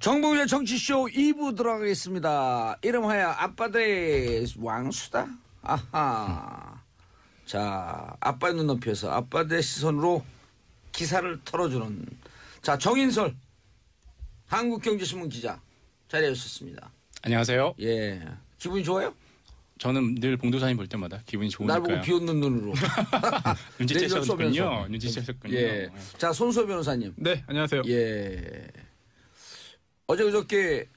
정봉재 정치쇼 2부 들어가겠습니다. 이름하여 아빠들의 왕수다. 아하. 자, 아빠의 눈높이에서 아빠들의 시선으로 기사를 털어주는. 자, 정인설 한국경제신문 기자 자리해 주셨습니다. 안녕하세요. 예. 기분이 좋아요? 저는 늘 봉도사님 볼 때마다 기분이 좋으니까요. 날 보고 비웃는 눈으로. 눈치채셨군요. 눈치채셨군요. 예. 자, 손수호 변호사님. 네, 안녕하세요. 예. 어제 그저께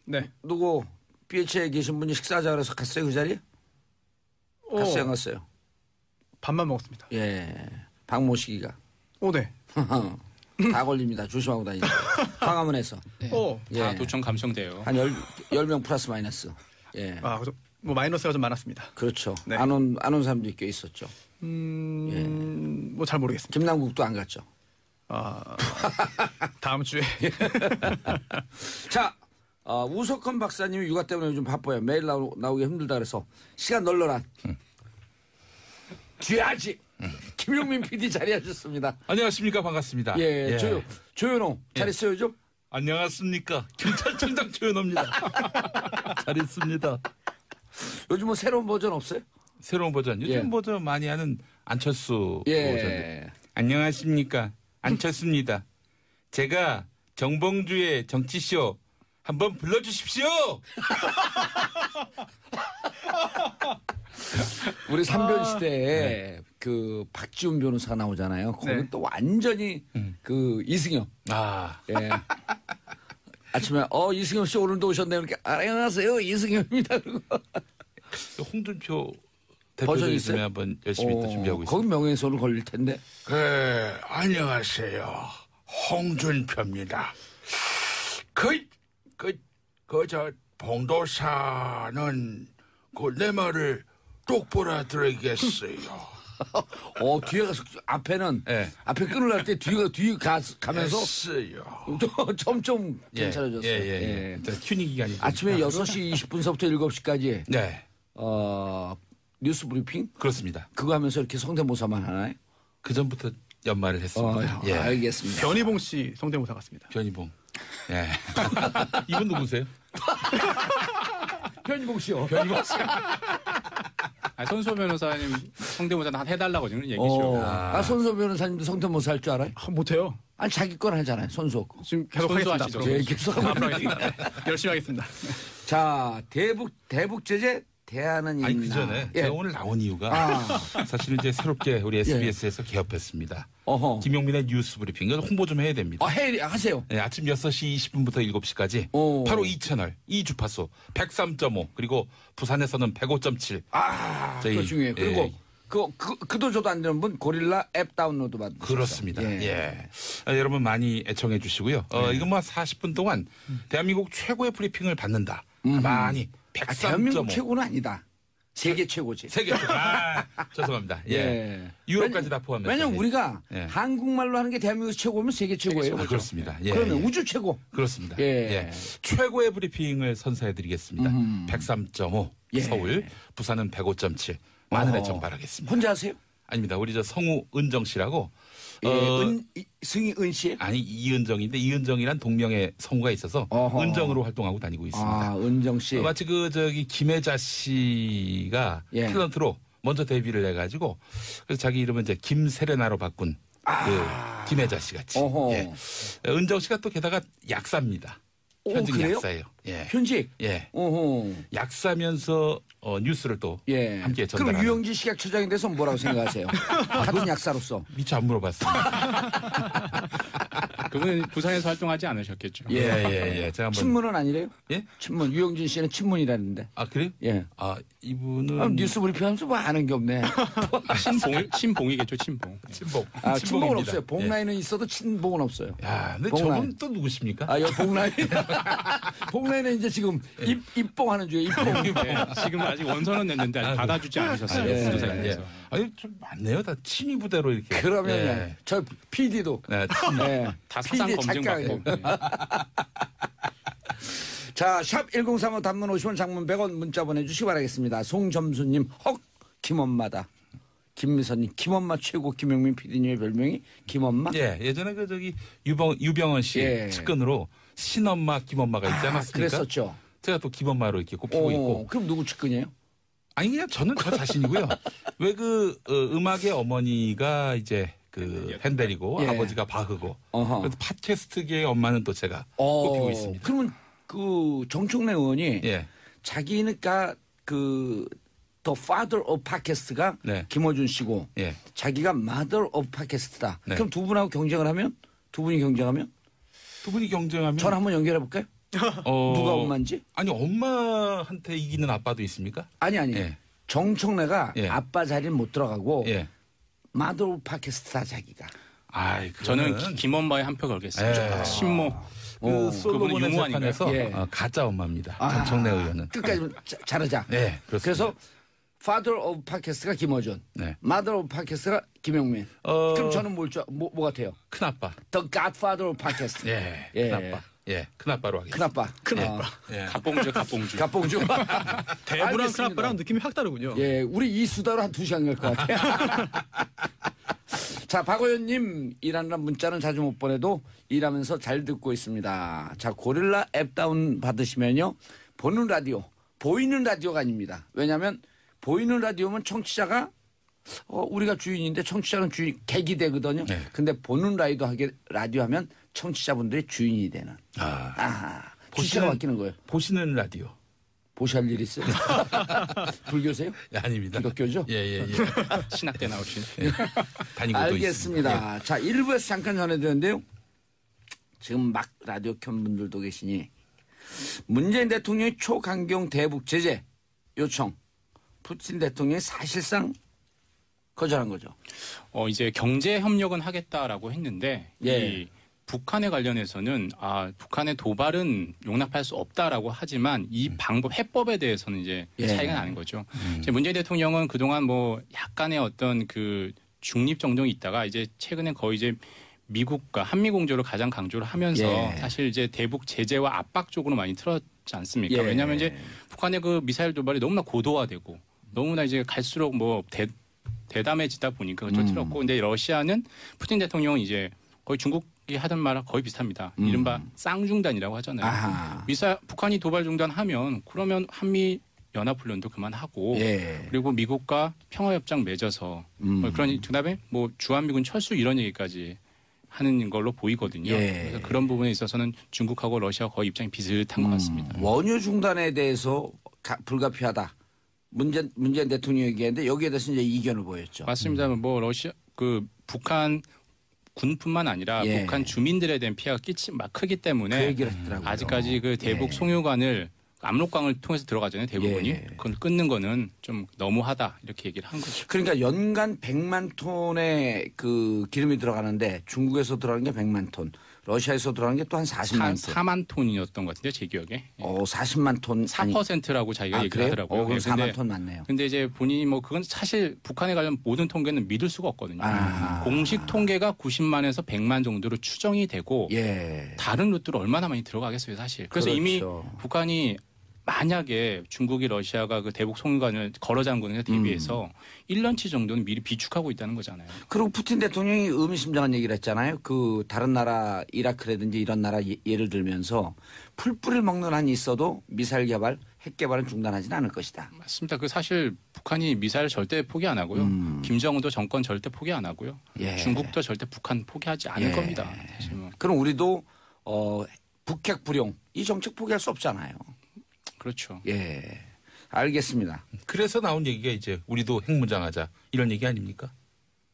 네. 누구 BH에 계신 분이 식사하자 그래서 갔어요, 그 자리에? 갔어요, 안 갔어요? 밥만 먹었습니다. 예. 박모시기가. 네. 다 걸립니다. 조심하고 다니세요. 광화문에서. 네. 예. 다 도청 감청돼요. 한 10명 플러스 마이너스. 예. 그래서 뭐 마이너스가 좀 많았습니다. 그렇죠. 네. 안 온 사람들이 꽤 있었죠. 뭐 잘 모르겠습니다. 김남국도 안 갔죠. 다음 주에. 자, 우석헌 박사님이 육아 때문에 좀 바빠요. 매일 나오기 힘들다 그래서 시간 널널한. 뒤하지. 김용민 PD 자리하셨습니다. 안녕하십니까. 반갑습니다. 예. 조현호 잘했어요, 좀? 안녕하십니까. 경찰청장 조현호입니다. 잘했습니다. 요즘 뭐 새로운 버전 없어요? 새로운 버전. 요즘 예. 버전 많이 하는 안철수 예. 버전. 안녕하십니까. 안철수입니다. 제가 정봉주의 정치쇼 한번 불러주십시오. 우리 삼변 시대에 그 박지훈 변호사 나오잖아요. 거기 또 완전히 그 이승엽. 예. 아침에 이승엽 씨 오늘도 오셨네요. 이렇게 안녕하세요 이승엽입니다. 그리고 홍준표 버전 대표도 있어요? 있으면 한번 열심히 또 준비하고 있습니다. 거기 명예훼손을 걸릴 텐데. 안녕하세요. 홍준표입니다. 저 봉도사는 내 말을 똑바로 알아들으겠어요. 뒤에 가서 앞에는 예. 앞에 끊으려 때 뒤에 가면서 했어요. 점점 괜찮아졌어요. 예. 튜닝 기간이. 아침에 6시 20분서부터 7시까지 네. 뉴스 브리핑 그렇습니다. 그거 하면서 이렇게 성대모사만 하나요? 그 전부터 연말을 했습니다. 예. 알겠습니다. 변희봉 씨 성대모사 같습니다. 변희봉. 예. 이분 누구세요? 변희봉 씨요. 변희봉 씨. 손수호 변호사님 성대모사 한 해달라고 지금 얘기죠. 손수호 변호사님도 성대모사 할 줄 알아요? 못해요. 아니 자기 건 하잖아요. 손수호. 지금 계속 손수 하겠습니다. 하시죠. 앞으로. 예, 계속 앞으로 하겠습니다. 열심히 하겠습니다. 자, 대북 제재 대안은 있나? 아니 그 전에 예. 제가 오늘 나온 이유가 사실은 이제 새롭게 우리 SBS에서 개업했습니다. 김용민의 뉴스 브리핑 이거 홍보 좀 해야 됩니다. 하세요. 네, 아침 6시 20분부터 7시까지 바로 이 채널 이 주파수 103.5 그리고 부산에서는 105.7. 그거 중요해요. 그리고 그도 저도 안 되는 분 고릴라 앱 다운로드 받으세요. 그렇습니다. 예. 여러분 많이 애청해 주시고요. 이건 뭐 40분 동안 대한민국 최고의 브리핑을 받는다. 많이 103.5. 대한민국 최고는 아니다. 세계 최고지. 세계 최고. 죄송합니다. 예. 유럽까지 다 포함해서. 왜냐면 우리가 예. 한국말로 하는 게 대한민국 최고면 세계 최고예요. 그렇습니다. 예. 그러면 우주 최고. 그렇습니다. 예. 최고의 브리핑을 선사해 드리겠습니다. 103.5 서울, 부산은 105.7. 많은 애청 바라겠습니다. 혼자 하세요? 아닙니다. 우리 저 성우 은정 씨라고. 승희 은 씨? 아니 이은정인데 이은정이란 동명의 성우가 있어서 은정으로 활동하고 다니고 있습니다. 은정 씨. 마치 김혜자 씨가 탤런트로 먼저 데뷔를 해가지고 그래서 자기 이름은 이제 김세레나로 바꾼 그 김혜자 씨 같이. 예. 은정 씨가 또 게다가 약사입니다. 현직 그래요? 약사예요. 예. 현직? 예. 약사면서 뉴스를 또 함께 전달하는. 그럼 유영진 식약처장에 대해서 뭐라고 생각하세요? 같은 약사로서. 미처 안 물어봤습니다. 그분은 부산에서 활동하지 않으셨겠죠. 예. 제가 한번. 친문은 아니래요? 예? 친문. 유영진 씨는 친문이라는데. 그래요? 예. 이분은. 뉴스 브리핑하면서 뭐 아는 게 없네. 친봉이겠죠, 친봉. 친봉은 없어요. 봉라인은 있어도 친봉은 없어요. 야, 근데 봉라인. 저분 또 누구십니까? 여기 봉라인. 봉라인은 이제 지금 입봉하는 중이에요. 입봉. 지금 아직 원서는 냈는데 아직 받아주지 않으셨어요. 부도사님께서. 아니, 좀 많네요. 다 친위 부대로 이렇게. 그러면 저 PD도. 다 사상 PD 검증 작가예요. 받고. 자, 샵 1035 단문 50원 장문 100원 문자 보내주시기 바라겠습니다. 송점수님, 김엄마다. 김미선님, 김엄마 최고, 김영민 PD님의 별명이 김엄마? 예, 예전에 유병헌 씨 예. 측근으로 신엄마, 김엄마가 있지 않았습니까? 그랬었죠. 제가 또 김엄마로 이렇게 꼽히고 있고. 그럼 누구 측근이에요? 아니, 그냥 저는 저 자신이고요. 왜 음악의 어머니가 이제 핸델이고 예. 아버지가 바흐고. 그래서 팟캐스트계의 엄마는 또 제가 꼽히고 있습니다. 그러면 정청래 의원이 예. 자기가 The Father of Podcast가 네. 김어준 씨고 예. 자기가 Mother of Podcast다. 네. 그럼 두 분하고 경쟁을 하면 두 분이 경쟁하면 전화 한번 연결해 볼까요? 누가 엄마인지? 아니 엄마한테 이기는 아빠도 있습니까? 아니. 예. 정청래가 예. 아빠 자리는 못 들어가고 예. Mother of Podcast다 자기가. 저는 김엄마에 한 표 걸겠습니다. 친모. 솔로몬의 유머 재판에서 예. 가짜 엄마입니다. 정청래 의원은. 끝까지 잘하자. 네, 그렇습니다. 그래서 Father of Podcast가 김어준, 네. Mother of Podcast가 김영민. 그럼 저는 뭐 같아요? 큰아빠. The Godfather of Podcast. 예. 큰아빠. 예. 큰아빠로 하겠습니다. 큰아빠. 예. 갑봉주. 대부랑 큰아빠랑 느낌이 확 다르군요. 예, 우리 이 수다로 한 2시간 갈 것 같아요. 자, 박호연님, 일하느라 문자는 자주 못 보내도 일하면서 잘 듣고 있습니다. 자, 고릴라 앱 다운 받으시면요. 보는 라디오, 보이는 라디오가 아닙니다. 왜냐하면 보이는 라디오면 청취자가 우리가 주인인데 청취자는 객이 되거든요. 네. 근데 보는 라디오 하면 청취자분들이 주인이 되는. 주체가 바뀌는 거예요. 보시는 라디오. 보셔야 할 일 있어요? 불교세요? 예, 아닙니다. 기독교죠? 예. 신학 때 나오신. 다니고 알겠습니다. 자, 1부에서 잠깐 전해드렸는데요. 지금 막 라디오 켠 분들도 계시니 문재인 대통령이 초강경 대북 제재 요청. 푸틴 대통령이 사실상 거절한 거죠. 이제 경제 협력은 하겠다라고 했는데 이 북한에 관련해서는 북한의 도발은 용납할 수 없다라고 하지만 이 방법 해법에 대해서는 이제 차이가 나는 거죠. 이제 문재인 대통령은 그동안 뭐 약간의 어떤 중립 정도는 있다가 이제 최근에 거의 이제 미국과 한미 공조를 가장 강조를 하면서 사실 이제 대북 제재와 압박 쪽으로 많이 틀었지 않습니까? 왜냐하면 이제 북한의 미사일 도발이 너무나 고도화되고 너무나 이제 갈수록 대담해지다 보니까 그걸 틀었고, 근데 러시아는 푸틴 대통령은 이제 거의 중국이 하던 말과 거의 비슷합니다. 이른바 쌍중단이라고 하잖아요. 북한이 도발 중단하면 그러면 한미 연합훈련도 그만하고 그리고 미국과 평화협정 맺어서 그런 그다음에 주한미군 철수 이런 얘기까지 하는 걸로 보이거든요. 그래서 그런 부분에 있어서는 중국하고 러시아가 거의 입장이 비슷한 것 같습니다. 원유 중단에 대해서 불가피하다. 문재인 대통령이 얘기했는데 여기에 대해서 이제 이견을 보였죠. 맞습니다. 러시아 북한 군뿐만 아니라 북한 주민들에 대한 피해가 크기 때문에 그 얘기를 했더라고요. 아직까지 대북 송유관을 압록강을 통해서 들어가잖아요. 대부분이. 그걸 끊는 거는 좀 너무하다 이렇게 얘기를 한 거죠. 그러니까 연간 100만 톤의 기름이 들어가는데 중국에서 들어가는 게 100만 톤. 러시아에서 들어가는 게 또 한 40만 톤. 4만 톤이었던 것 같은데 제 기억에. 40만 톤. 4%라고 자기가 얘기를 하더라고요. 그럼 4만 톤 맞네요. 근데 이제 본인이 그건 사실 북한에 관련 모든 통계는 믿을 수가 없거든요. 공식 통계가 90만에서 100만 정도로 추정이 되고 다른 루트로 얼마나 많이 들어가겠어요, 사실. 그래서 이미 북한이 만약에 중국이 러시아가 대북 송유관을 걸어 잠그는 데 대비해서 1년치 정도는 미리 비축하고 있다는 거잖아요. 그리고 푸틴 대통령이 의미심장한 얘기를 했잖아요. 다른 나라 이라크라든지 이런 나라 예를 들면서 풀뿌리를 먹는 한이 있어도 미사일 개발, 핵 개발은 중단하지는 않을 것이다. 맞습니다. 사실 북한이 미사일 절대 포기 안 하고요. 김정은도 정권 절대 포기 안 하고요. 중국도 절대 북한 포기하지 않을 겁니다. 그럼 우리도 북핵 불용 이 정책 포기할 수 없잖아요. 그렇죠. 알겠습니다. 그래서 나온 얘기가 이제 우리도 핵무장하자 이런 얘기 아닙니까?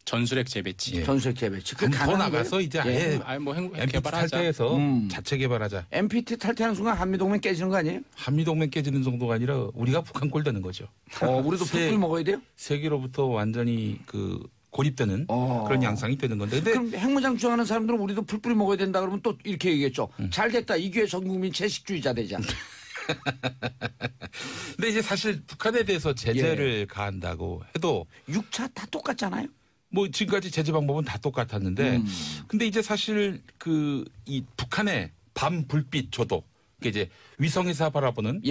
전술핵 재배치. 전술핵 재배치. 더 나가서 이제 아예 핵 개발하자. 탈퇴해서 자체 개발하자. NPT 탈퇴하는 순간 한미동맹 깨지는 거 아니에요? 한미동맹 깨지는 정도가 아니라 우리가 북한 꼴 되는 거죠. 우리도 풀뿌리 먹어야 돼요? 세계로부터 완전히 고립되는 그런 양상이 되는 건데. 그럼 핵무장 주장하는 사람들은 우리도 풀뿌리 먹어야 된다 그러면 또 이렇게 얘기했죠. 잘 됐다. 이 기회에 전 국민 채식주의자 되자. 근데 이제 사실 북한에 대해서 제재를 가한다고 해도 6차 다 똑같잖아요. 지금까지 제재 방법은 다 똑같았는데 근데 이제 사실 이 북한의 밤 불빛 조도 이제 위성에서 바라보는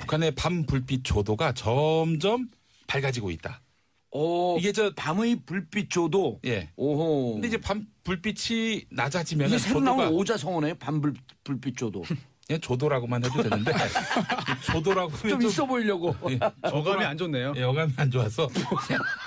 북한의 밤 불빛 조도가 점점 밝아지고 있다. 이게 밤의 불빛조도. 예. 오호. 근데 이제 밤 불빛이 낮아지면 이게 새로 나온 오자성어네요. 밤 불빛조도. 그냥 조도라고만 해도 되는데 조도라고 좀 있어 보이려고. 예, 어감이 안 좋네요. 예, 어감이 안 좋아서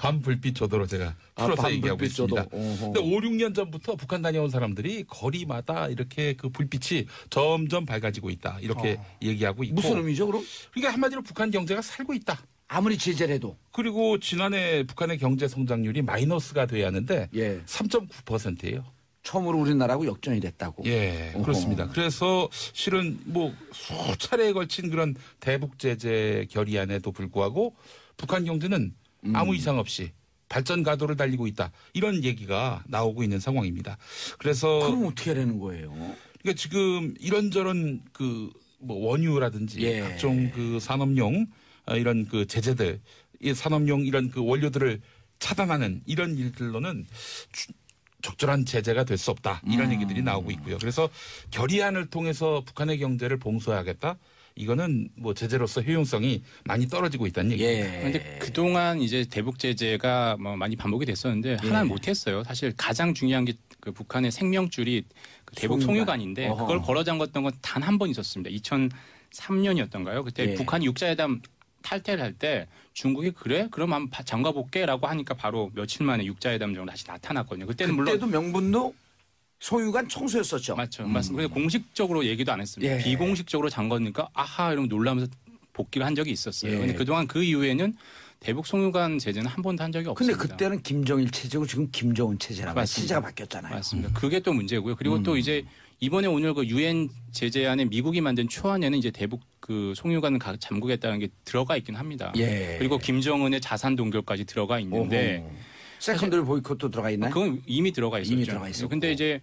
밤 불빛 조도로 제가 풀어서 얘기하고 있습니다. 근데 5, 6년 전부터 북한 다녀온 사람들이 거리마다 이렇게 그 불빛이 점점 밝아지고 있다. 이렇게 얘기하고 있고. 무슨 의미죠, 그럼? 그러니까 한마디로 북한 경제가 살고 있다. 아무리 제재를 해도. 그리고 지난해 북한의 경제 성장률이 마이너스가 돼야 하는데 3.9%예요. 처음으로 우리나라하고 역전이 됐다고. 예, 그렇습니다. 그래서 실은 뭐 수차례에 걸친 그런 대북 제재 결의안에도 불구하고 북한 경제는 아무 이상 없이 발전 가도를 달리고 있다. 이런 얘기가 나오고 있는 상황입니다. 그래서 그럼 어떻게 하라는 거예요? 그러니까 지금 이런저런 그 뭐 원유라든지 각종 그 산업용 이런 그 제재들, 이 산업용 이런 그 원료들을 차단하는 이런 일들로는 적절한 제재가 될 수 없다. 이런 얘기들이 나오고 있고요. 그래서 결의안을 통해서 북한의 경제를 봉쇄하겠다. 이거는 뭐 제재로서 효용성이 많이 떨어지고 있다는 얘기입니다. 그런데 그동안 이제 대북 제재가 뭐 많이 반복이 됐었는데 하나는 못했어요. 사실 가장 중요한 게 그 북한의 생명줄이 그 대북 송유관인데 그걸 걸어 잠갔던 건 단 한 번 있었습니다. 2003년이었던가요? 그때 북한이 육자회담 탈퇴를 할 때 중국이 그래? 그럼 한번 잠가볼게라고 하니까 바로 며칠 만에 육자회담 정도 다시 나타났거든요. 그때도 명분도 소유관 청소였었죠. 맞죠. 맞습니다. 공식적으로 얘기도 안 했습니다. 비공식적으로 잠갔으니까 아하 이러면 놀라면서 복귀를 한 적이 있었어요. 그런데 그동안 그 이후에는 대북 송유관 제재는 한 번도 한 적이 없습니다. 근데 그때는 김정일 체제고 지금 김정은 체제라고 체제가 바뀌었잖아요. 맞습니다. 그게 또 문제고요. 그리고 또 이제 이번에 오늘 그 유엔 제재안에 미국이 만든 초안에는 이제 대북 그 송유관 잠그겠다는 게 들어가 있긴 합니다. 그리고 김정은의 자산 동결까지 들어가 있는데 세컨더리 보이콧도 들어가 있나요? 그건 이미 들어가 있었죠. 이미 들어가 있었고. 근데 이제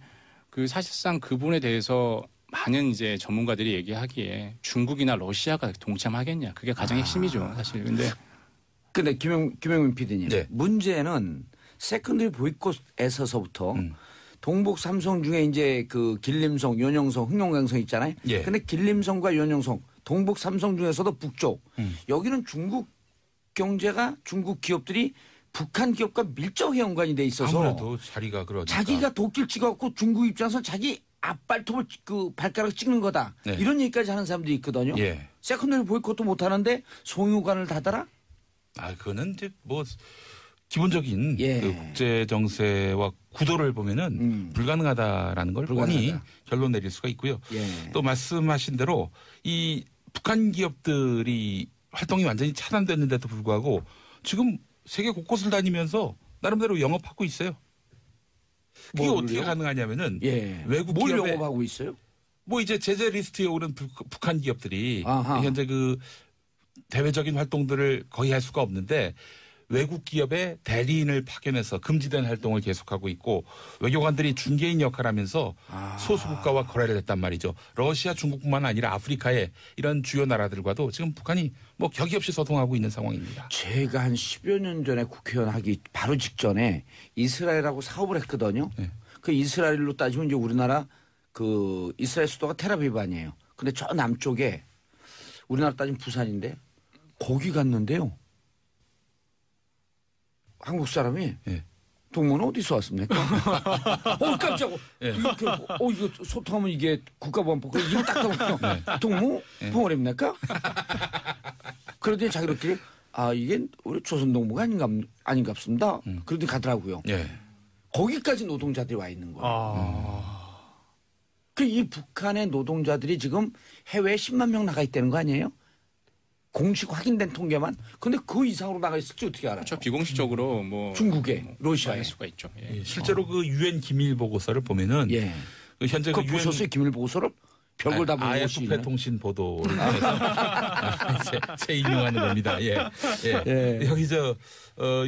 그 사실상 그 부분에 대해서 많은 이제 전문가들이 얘기하기에 중국이나 러시아가 동참하겠냐. 그게 가장 핵심이죠, 사실. 근데 김영민 PD님. 문제는 세컨더리 보이콧에서부터 동북 삼성 중에 이제 그 길림성, 연영성, 흑룡강성 있잖아요. 근데 길림성과 연영성, 동북 삼성 중에서도 북쪽. 여기는 중국 경제가 중국 기업들이 북한 기업과 밀접 연관이 돼 있어서 아무래도 자리가 그러니까. 자기가 도끼를 찍어갖고 중국 입장에서 자기 앞발톱을 그 발가락 찍는 거다. 이런 얘기까지 하는 사람들이 있거든요. 세컨더리 보이콧도 못 하는데 송유관을 닫아라? 그거는 이제 뭐 기본적인 그 국제 정세와 구도를 보면은 불가능하다라는 걸 뻔히 결론 내릴 수가 있고요. 또 말씀하신 대로 이 북한 기업들이 활동이 완전히 차단됐는데도 불구하고 지금 세계 곳곳을 다니면서 나름대로 영업하고 있어요. 그게 어떻게 가능하냐면은 외국 뭘 기업에 영업하고 있어요? 뭐 이제 제재 리스트에 오른 북한 기업들이 현재 그 대외적인 활동들을 거의 할 수가 없는데 외국 기업의 대리인을 파견해서 금지된 활동을 계속하고 있고 외교관들이 중개인 역할을 하면서 소수국가와 거래를 했단 말이죠. 러시아, 중국뿐만 아니라 아프리카의 이런 주요 나라들과도 지금 북한이 뭐 격이 없이 소통하고 있는 상황입니다. 제가 한 10여 년 전에 국회의원 하기 바로 직전에 이스라엘하고 사업을 했거든요. 그 이스라엘로 따지면 이제 우리나라 그 이스라엘 수도가 테라비브 아니에요. 근데 저 남쪽에 우리나라 따지면 부산인데 거기 갔는데요. 한국 사람이 동무는 어디서 왔습니까? 깜짝이야. 이거 소통하면 이게 국가보안법 이거 딱 나오면 동무 봉어랩니까? 그러더니 자기들끼리 이게 우리 조선동무가 아닌갑습니다. 그러더니 가더라고요. 거기까지 노동자들이 와 있는 거예요. 이 북한의 노동자들이 지금 해외에 10만 명 나가 있다는 거 아니에요? 공식 확인된 통계만. 근데 그 이상으로 나가 있을지 어떻게 알아요? 그렇죠. 비공식적으로 뭐 중국에, 러시아에 할 수가 있죠. 실제로 그 유엔 기밀 보고서를 보면은 그 현재 그 보셨어요? 기밀 보고서를? 별걸 다 보고 AFP 통신 보도를 통해서 재인용하는 겁니다. 여기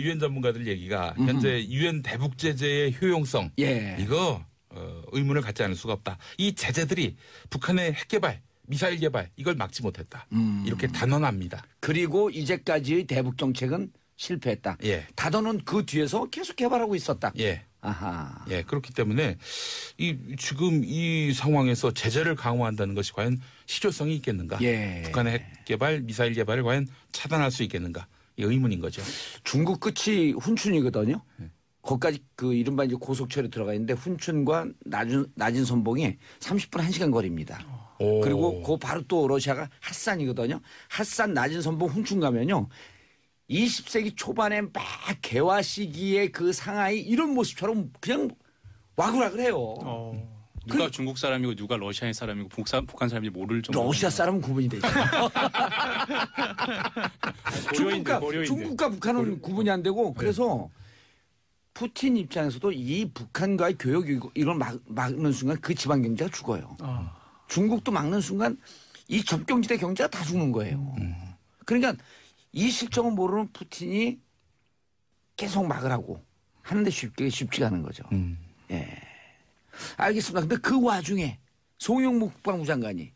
유엔 전문가들 얘기가 현재 유엔 대북 제재의 효용성 이거 의문을 갖지 않을 수가 없다. 이 제재들이 북한의 핵 개발, 미사일 개발 이걸 막지 못했다. 이렇게 단언합니다. 그리고 이제까지의 대북 정책은 실패했다. 단언은 그 뒤에서 계속 개발하고 있었다. 그렇기 때문에 지금 이 상황에서 제재를 강화한다는 것이 과연 실효성이 있겠는가? 북한의 핵 개발, 미사일 개발을 과연 차단할 수 있겠는가? 의문인 거죠. 중국 끝이 훈춘이거든요. 거기까지 그 이른바 이제 고속철이 들어가 있는데 훈춘과 낮은 선봉이 30분 1시간 거리입니다. 그리고 그 바로 또 러시아가 핫산이거든요. 핫산 낮은 선봉 훈춘 가면요. 20세기 초반에 막 개화 시기의 그 상하이 이런 모습처럼 그냥 와글와글해요. 누가 중국 사람이고 누가 러시아의 사람이고 북한 사람인지 모를 정도. 러시아 사람은 구분이 되죠. 중국과 북한은 구분이 안 되고 그래서 푸틴 입장에서도 이 북한과의 교역 이걸 막는 순간 그 지방 경제가 죽어요. 중국도 막는 순간 이 접경지대 경제가 다 죽는 거예요. 그러니까 이 실정을 모르는 푸틴이 계속 막으라고 하는데 쉽지가 않은 거죠. 예. 알겠습니다. 근데 그 와중에 송영무 국방부 장관이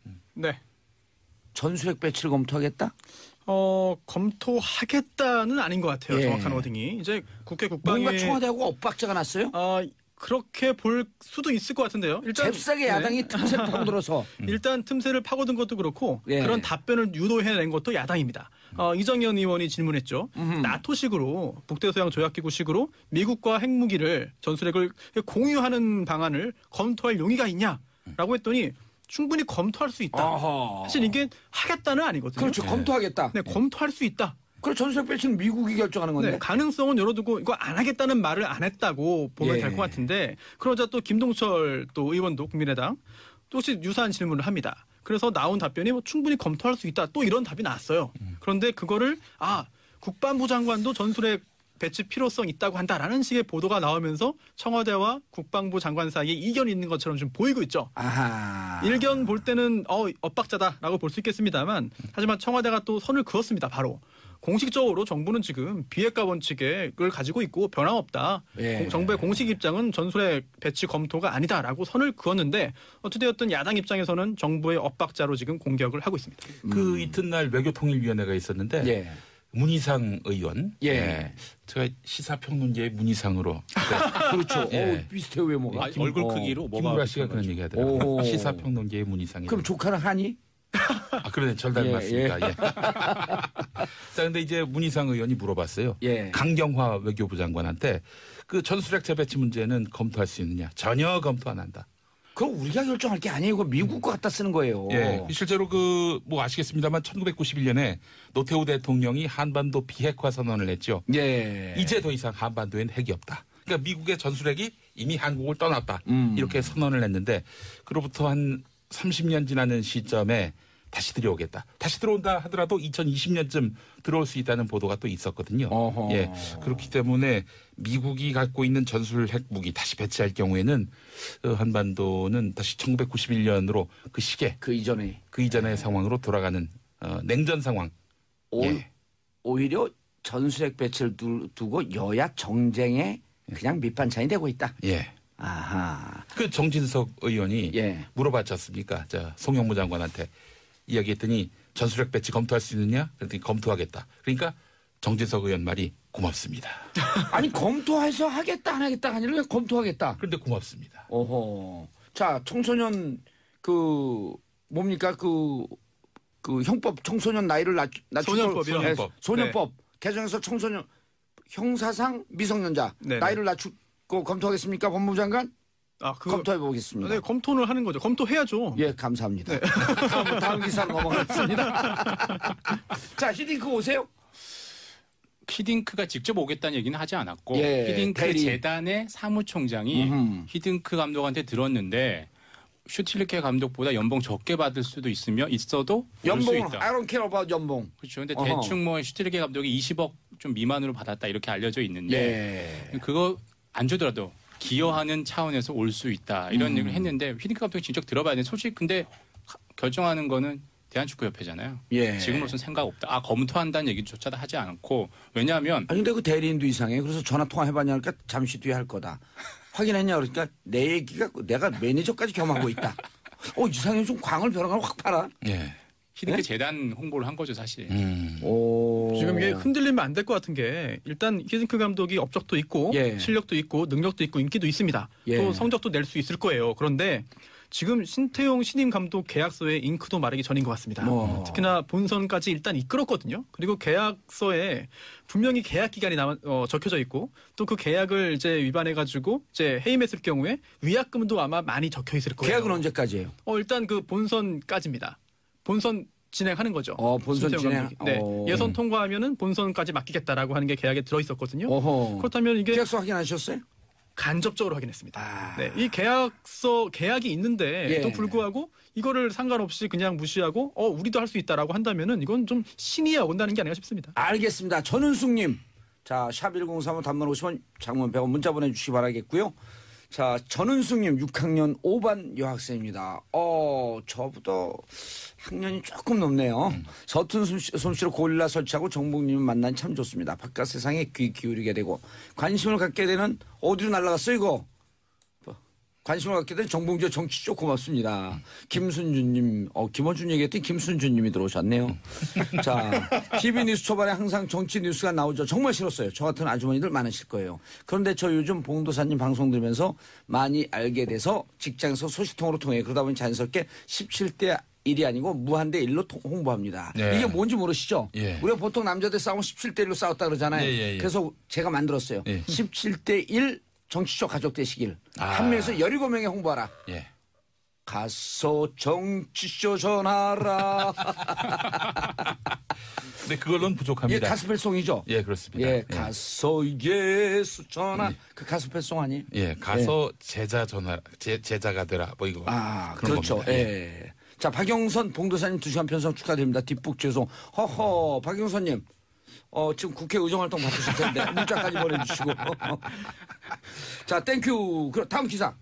전술핵 배치를 검토하겠다? 검토하겠다는 아닌 것 같아요. 정확한 워딩이. 이제 국회 국방위에 뭔가 청와대하고 엇박자가 났어요? 그렇게 볼 수도 있을 것 같은데요. 일단 잽싸게 야당이 틈새를 파고들어서 일단 틈새를 파고든 것도 그렇고 그런 답변을 유도해낸 것도 야당입니다. 이정현 의원이 질문했죠. 나토식으로 북대서양 조약기구식으로 미국과 핵무기를 전술핵을 공유하는 방안을 검토할 용의가 있냐라고 했더니 충분히 검토할 수 있다. 사실 이게 하겠다는 아니거든요. 그렇죠. 검토하겠다. 네, 검토할 수 있다. 그럼 전술핵 배치는 미국이 결정하는 건데. 네, 가능성은 열어두고 이거 안 하겠다는 말을 안 했다고 보면 될 것 같은데 그러자 또 김동철 또 의원도 국민의당 또 혹시 유사한 질문을 합니다. 그래서 나온 답변이 충분히 검토할 수 있다. 또 이런 답이 나왔어요. 그런데 그거를 국방부 장관도 전술핵 배치 필요성 있다고 한다라는 식의 보도가 나오면서 청와대와 국방부 장관 사이에 이견이 있는 것처럼 좀 보이고 있죠. 일견 볼 때는 엇박자다라고 볼 수 있겠습니다만 하지만 청와대가 또 선을 그었습니다. 바로. 공식적으로 정부는 지금 비핵화 원칙을 가지고 있고 변함없다. 정부의 공식 입장은 전술핵 배치 검토가 아니다라고 선을 그었는데 어찌되었든 야당 입장에서는 정부의 엇박자로 지금 공격을 하고 있습니다. 그 이튿날 외교통일위원회가 있었는데 문희상 의원. 제가 시사평론계의 문희상으로. 그렇죠. 비슷해요 외모가. 얼굴 크기로 김구라 씨가 그런 얘기 하더라고요. 시사평론계의 문희상이. 그럼 조카는 한이? 그러네. 절 닮았습니다. 자, 근데 이제 문희상 의원이 물어봤어요. 강경화 외교부 장관한테 그 전술핵 재배치 문제는 검토할 수 있느냐. 전혀 검토 안 한다. 그럼 우리가 결정할 게 아니에요. 이거 미국 거 갖다 쓰는 거예요. 실제로 뭐 아시겠습니다만 1991년에 노태우 대통령이 한반도 비핵화 선언을 했죠. 이제 더 이상 한반도엔 핵이 없다. 그러니까 미국의 전술핵이 이미 한국을 떠났다. 이렇게 선언을 했는데 그로부터 한 30년 지나는 시점에 다시 들여오겠다. 다시 들어온다 하더라도 2020년쯤 들어올 수 있다는 보도가 또 있었거든요. 그렇기 때문에 미국이 갖고 있는 전술핵 무기 다시 배치할 경우에는 한반도는 다시 1991년으로 그 시계 그 이전의 상황으로 돌아가는 냉전 상황. 오히려 전술핵 배치를 두고 여야 정쟁에 그냥 밑반찬이 되고 있다. 그 정진석 의원이 물어봤지 않습니까? 송영무 장관한테 이야기했더니 전술핵 배치 검토할 수 있느냐? 그랬더니 검토하겠다. 그러니까 정진석 의원 말이 고맙습니다. 아니 검토해서 하겠다 안 하겠다가 아니라 그냥 검토하겠다. 그런데 고맙습니다. 자 청소년 뭡니까 그 형법 청소년 나이를 소년법이요. 소년법 개정해서 청소년 형사상 미성년자 나이를 낮추고 검토하겠습니까, 법무부 장관? 검토해 보겠습니다. 네, 검토를 하는 거죠. 검토해야죠. 감사합니다. 다음 기사로 넘어가겠습니다. 자, 히딩크 오세요. 히딩크가 직접 오겠다는 얘기는 하지 않았고 히딩크 재단의 사무총장이 히딩크 감독한테 들었는데 슈틸리케 감독보다 연봉 적게 받을 수도 있어도 연봉은 I don't care about 연봉. 그렇죠. 근데 대충 뭐 슈틸리케 감독이 20억 좀 미만으로 받았다 이렇게 알려져 있는데 그거 안 주더라도 기여하는 차원에서 올 수 있다 이런 얘기를 했는데 히딩크 감독이 직접 들어봐야 되는데 솔직히 근데 결정하는 거는 대한축구협회잖아요. 지금으로서는 생각 없다. 검토한다는 얘기조차도 하지 않고 왜냐하면 근데 그 대리인도 이상해. 그래서 전화 통화해봤냐 그러니까 잠시 뒤에 할 거다. 확인했냐 그러니까 내 얘기가 내가 매니저까지 겸하고 있다. 이상해. 좀 광을 벼락을 확 팔아. 히딩크 재단 홍보를 한 거죠 사실. 지금 이게 흔들리면 안 될 것 같은 게 일단 히딩크 감독이 업적도 있고 실력도 있고 능력도 있고 인기도 있습니다. 또 성적도 낼 수 있을 거예요. 그런데 지금 신태용 신임 감독 계약서에 잉크도 마르기 전인 것 같습니다. 특히나 본선까지 일단 이끌었거든요. 그리고 계약서에 분명히 계약 기간이 적혀져 있고 또 그 계약을 이제 위반해가지고 이제 해임했을 경우에 위약금도 아마 많이 적혀 있을 거예요. 계약은 언제까지예요? 일단 그 본선까지입니다. 본선 진행하는 거죠. 본선 진행. 네. 예선 통과하면은 본선까지 맡기겠다라고 하는 게 계약에 들어 있었거든요. 그렇다면 이게 계약서 확인하셨어요? 간접적으로 확인했습니다. 네. 이 계약이 있는데도 불구하고 이거를 상관없이 그냥 무시하고 우리도 할 수 있다라고 한다면은 이건 좀 신의에 어긋나는 게 아닌가 싶습니다. 알겠습니다. 전은숙님. 자, 샵 1035 단문 50원, 장문 100원 문자 보내주시기 바라겠고요. 자, 전은숙님 6학년 5반 여학생입니다. 저보다 학년이 조금 높네요. 서툰 솜씨로 고릴라 설치하고 정복님을 만나니 참 좋습니다. 바깥 세상에 귀 기울이게 되고 관심을 갖게 되는 어디로 날아갔어 이거? 관심을 갖게 된 정봉주 정치 쪽 고맙습니다. 김순주님, 김어준 얘기했더니 김순주님이 들어오셨네요. 자, TV 뉴스 초반에 항상 정치 뉴스가 나오죠. 정말 싫었어요. 저 같은 아주머니들 많으실 거예요. 그런데 저 요즘 봉도사님 방송 들으면서 많이 알게 돼서 직장에서 소식통으로 통해요. 그러다 보니 자연스럽게 17대 1이 아니고 무한대 1로 홍보합니다. 네. 이게 뭔지 모르시죠? 예. 우리가 보통 남자들 싸우면 17대 1로 싸웠다 그러잖아요. 예. 그래서 제가 만들었어요. 17대 1 정치적 가족 되시길. 한 명에서 17명에 홍보하라. 예. 가서 정치쇼 전하라. 근데 그걸로는 부족합니다. 가스펠송이죠? 예, 그렇습니다. 가서 예수 전하. 그 가스펠송 아니에요? 예, 가서 제자 전하, 제자가 되라. 뭐 이거. 그렇죠. 겁니다. 예. 자, 박영선 봉도사님 2시간 편성 축하드립니다. 뒷북 죄송. 허허, 박영선님. 지금 국회 의정활동 바쁘실 텐데 문자까지 보내주시고. 자, 땡큐. 그럼 다음 기사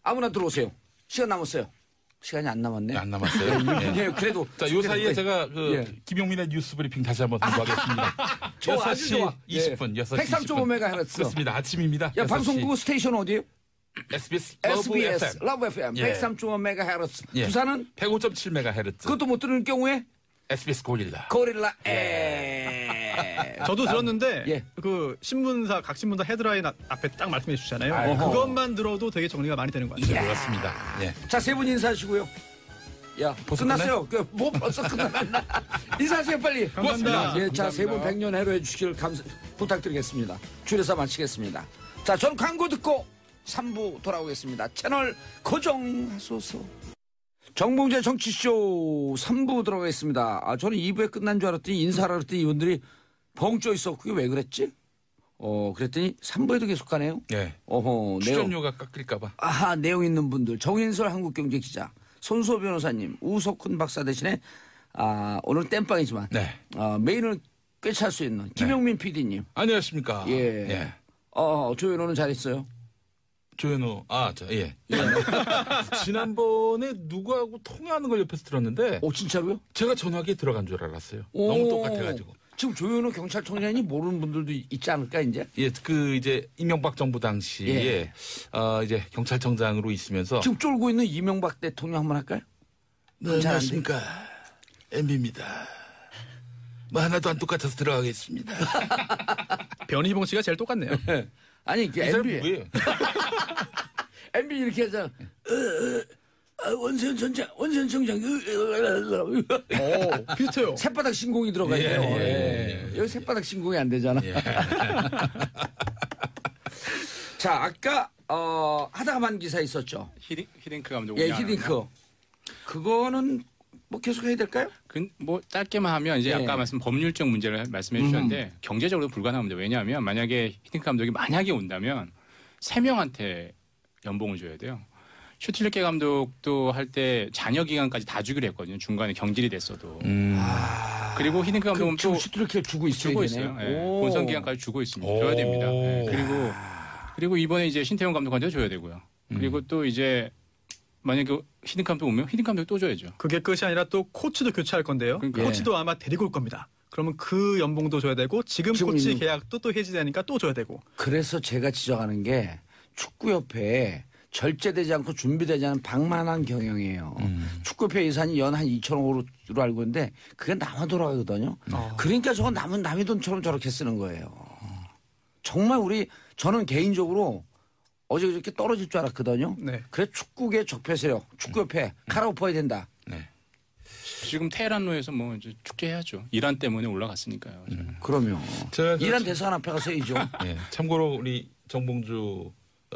아무나 들어오세요. 시간 남았어요. 시간이 안 남았네. 안 남았어요. 예, 그래도. 자, 요 사이에 제가 김용민의 뉴스 브리핑 다시 한번 공부하겠습니다. 6시 20분, 6시 103.5MHz. 그렇습니다. 아침입니다. 야, 방송국 스테이션 어디예요? SBS 러브 FM 103.5MHz. 부산은 105.7MHz. 그것도 못 들을 경우에 SBS 고릴라. 저도 들었는데 그 각 신문사 헤드라인 앞에 딱 말씀해 주시잖아요. 그것만 들어도 되게 정리가 많이 되는 것 같아요. 그렇습니다. 자, 세 분 인사하시고요. 끝났어요. 뭐 벌써 끝났나? 인사하세요, 빨리. 감사합니다. 자, 세 분 100년 해로 해주시길 부탁드리겠습니다. 줄여서 마치겠습니다. 자, 저는 광고 듣고 3부 돌아오겠습니다. 채널 고정하소서. 정봉재 정치쇼 3부 들어가겠습니다. 저는 2부에 끝난 줄 알았더니 인사를 했더니 이분들이 벙 쪼 있었고 그게 왜 그랬지? 그랬더니 3부에도 계속 가네요. 네. 출연료가 깎일까봐. 내용 있는 분들. 정인설 한국경제기자, 손수호 변호사님, 우석훈 박사 대신에 오늘 땜빵이지만 메인을 꿰찰 수 있는 김용민 PD님. 안녕하십니까. 예. 조현호는 잘했어요. 조현호, 지난번에 누구하고 통화하는 걸 옆에서 들었는데. 진짜로요? 제가 전화기에 들어간 줄 알았어요. 너무 똑같아가지고. 지금 조현호 경찰청장이 모르는 분들도 있지 않을까, 이제? 이제 이명박 정부 당시에, 이제 경찰청장으로 있으면서. 지금 쫄고 있는 이명박 대통령 한번 할까요? 네, 안녕하십니까. MB입니다. 뭐 하나도 안 똑같아서 들어가겠습니다. 변희봉 씨가 제일 똑같네요. 아니, MB. MB 이렇게 하잖아. 원세현 청장. 비슷해요. 새바닥 신공이 들어가 있네요. 여기 새바닥 신공이 안 되잖아. 자, 아까 하다가만 기사 있었죠. 히딩크 감독. 히딩크. 그거는 뭐 계속 해야 될까요? 뭐 짧게만 하면 이제 아까 말씀 법률적 문제를 말씀해 주셨는데 경제적으로 불가능합니다. 왜냐하면 만약에 히딩크 감독이 만약에 온다면 3명한테 연봉을 줘야 돼요. 슈틸리케 감독도 할 때 잔여 기간까지 다 주기로 했거든요. 중간에 경질이 됐어도. 그리고 히딩크 감독은 또 슈틸리케 주고 있어요. 본선 기간까지 주고 있습니다. 줘야 됩니다. 그리고 이번에 이제 신태용 감독한테 줘야 되고요. 그리고 또 이제 만약에 히딩크 감독 오면 히딩크 감독 또 줘야죠. 그게 끝이 아니라 또 코치도 교체할 건데요. 코치도 아마 데리고 올 겁니다. 그러면 그 연봉도 줘야 되고 지금 코치 계약도 또 해지되니까 또 줘야 되고. 그래서 제가 지적하는 게 축구협회에 절제되지 않고 준비되지 않은 방만한 경영이에요. 축구협회 예산이 연 한 2천억으로 알고 있는데 그게 남아 돌아가거든요. 그러니까 저건 남의 돈처럼 저렇게 쓰는 거예요. 정말 저는 개인적으로 어제 그렇게 떨어질 줄 알았거든요. 네. 그래 축구계 적폐 세력, 축구협회 갈아엎어야 된다. 네. 지금 테헤란로에서 뭐 이제 축제해야죠. 이란 때문에 올라갔으니까요. 그러면 이란 대사관 앞에 가서 해야죠. 네. 참고로 우리 정봉주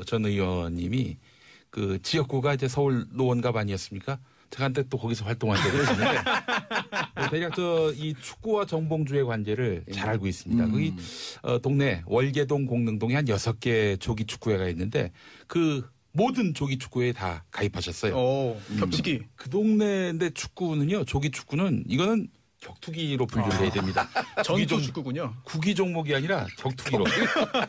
전 의원님이 그 지역구가 이제 서울 노원갑 아니었습니까? 제가 한때 또 거기서 활동한 적이 있는데 대략 이 축구와 정봉주의 관계를 잘 알고 있습니다. 거기 동네 월계동 공릉동에 한 6개 조기 축구회가 있는데 그 모든 조기 축구회에 다 가입하셨어요. 오, 겹치기. 그 동네인데 축구는요. 조기 축구는 이거는 격투기로 분류를 해야 됩니다. 전투 축구군요. 구기 종목이 아니라 격투기로.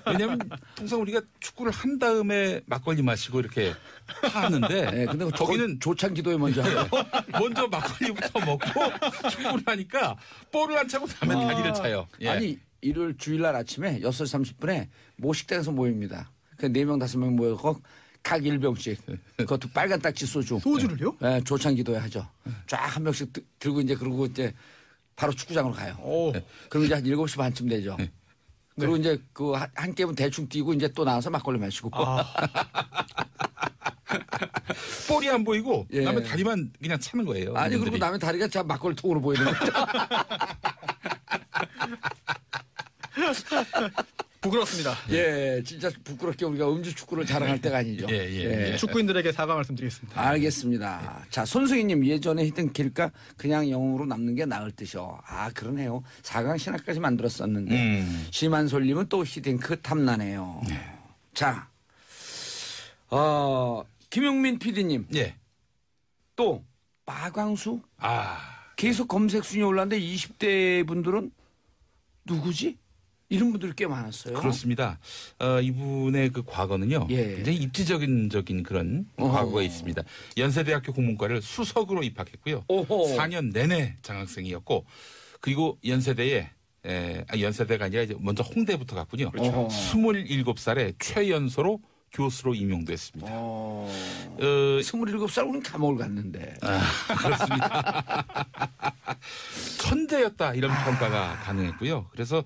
왜냐하면 통상 우리가 축구를 한 다음에 막걸리 마시고 이렇게 하는데 네, 근데 저기는 조창기도에 먼저 하요. 먼저 막걸리부터 먹고 축구를 하니까 볼을 안 차고 다음에 다리를 차요. 예. 아니 일요일 주일날 아침에 6시 30분에 모 식당에서 모입니다. 그 4명 5명 모여서 각 1병씩 그것도 빨간 딱지 소주. 소주를요? 네, 조창기도에 하죠. 쫙 한 병씩 들고 이제 그러고 이제 바로 축구장으로 가요. 오. 그럼 이제 한 7시 반쯤 되죠. 그리고 이제 그 한 게임은 대충 뛰고 이제 또 나와서 막걸리 마시고. 볼이 안 보이고 남의 다리만 그냥 차는 거예요. 아니 그리고 남의 다리가 자 막걸리 통으로 보이는 거죠. 부끄럽습니다. 예, 진짜 부끄럽게 우리가 음주 축구를 자랑할 때가 아니죠. 예. 축구인들에게 사과 말씀드리겠습니다. 알겠습니다. 자, 손승희님 예전에 히든 길가 그냥 영웅으로 남는 게 나을 듯이요. 아, 그러네요. 4강 신화까지 만들었었는데 심한 솔님은 또 히딩크 탐나네요. 자, 김용민 PD님. 예. 또 마광수. 계속 검색 순위 올랐는데 20대 분들은 누구지? 이런 분들이 꽤 많았어요. 그렇습니다. 이분의 그 과거는요. 굉장히 입지적인 그런 과거가 있습니다. 연세대학교 국문과를 수석으로 입학했고요. 4년 내내 장학생이었고 그리고 연세대에 연세대가 아니라 이제 먼저 홍대부터 갔군요. 그렇죠. 27살에 최연소로 교수로 임용됐습니다. 27살 우리는 감옥을 갔는데. 그렇습니다. 천재였다 이런 평가가 가능했고요. 그래서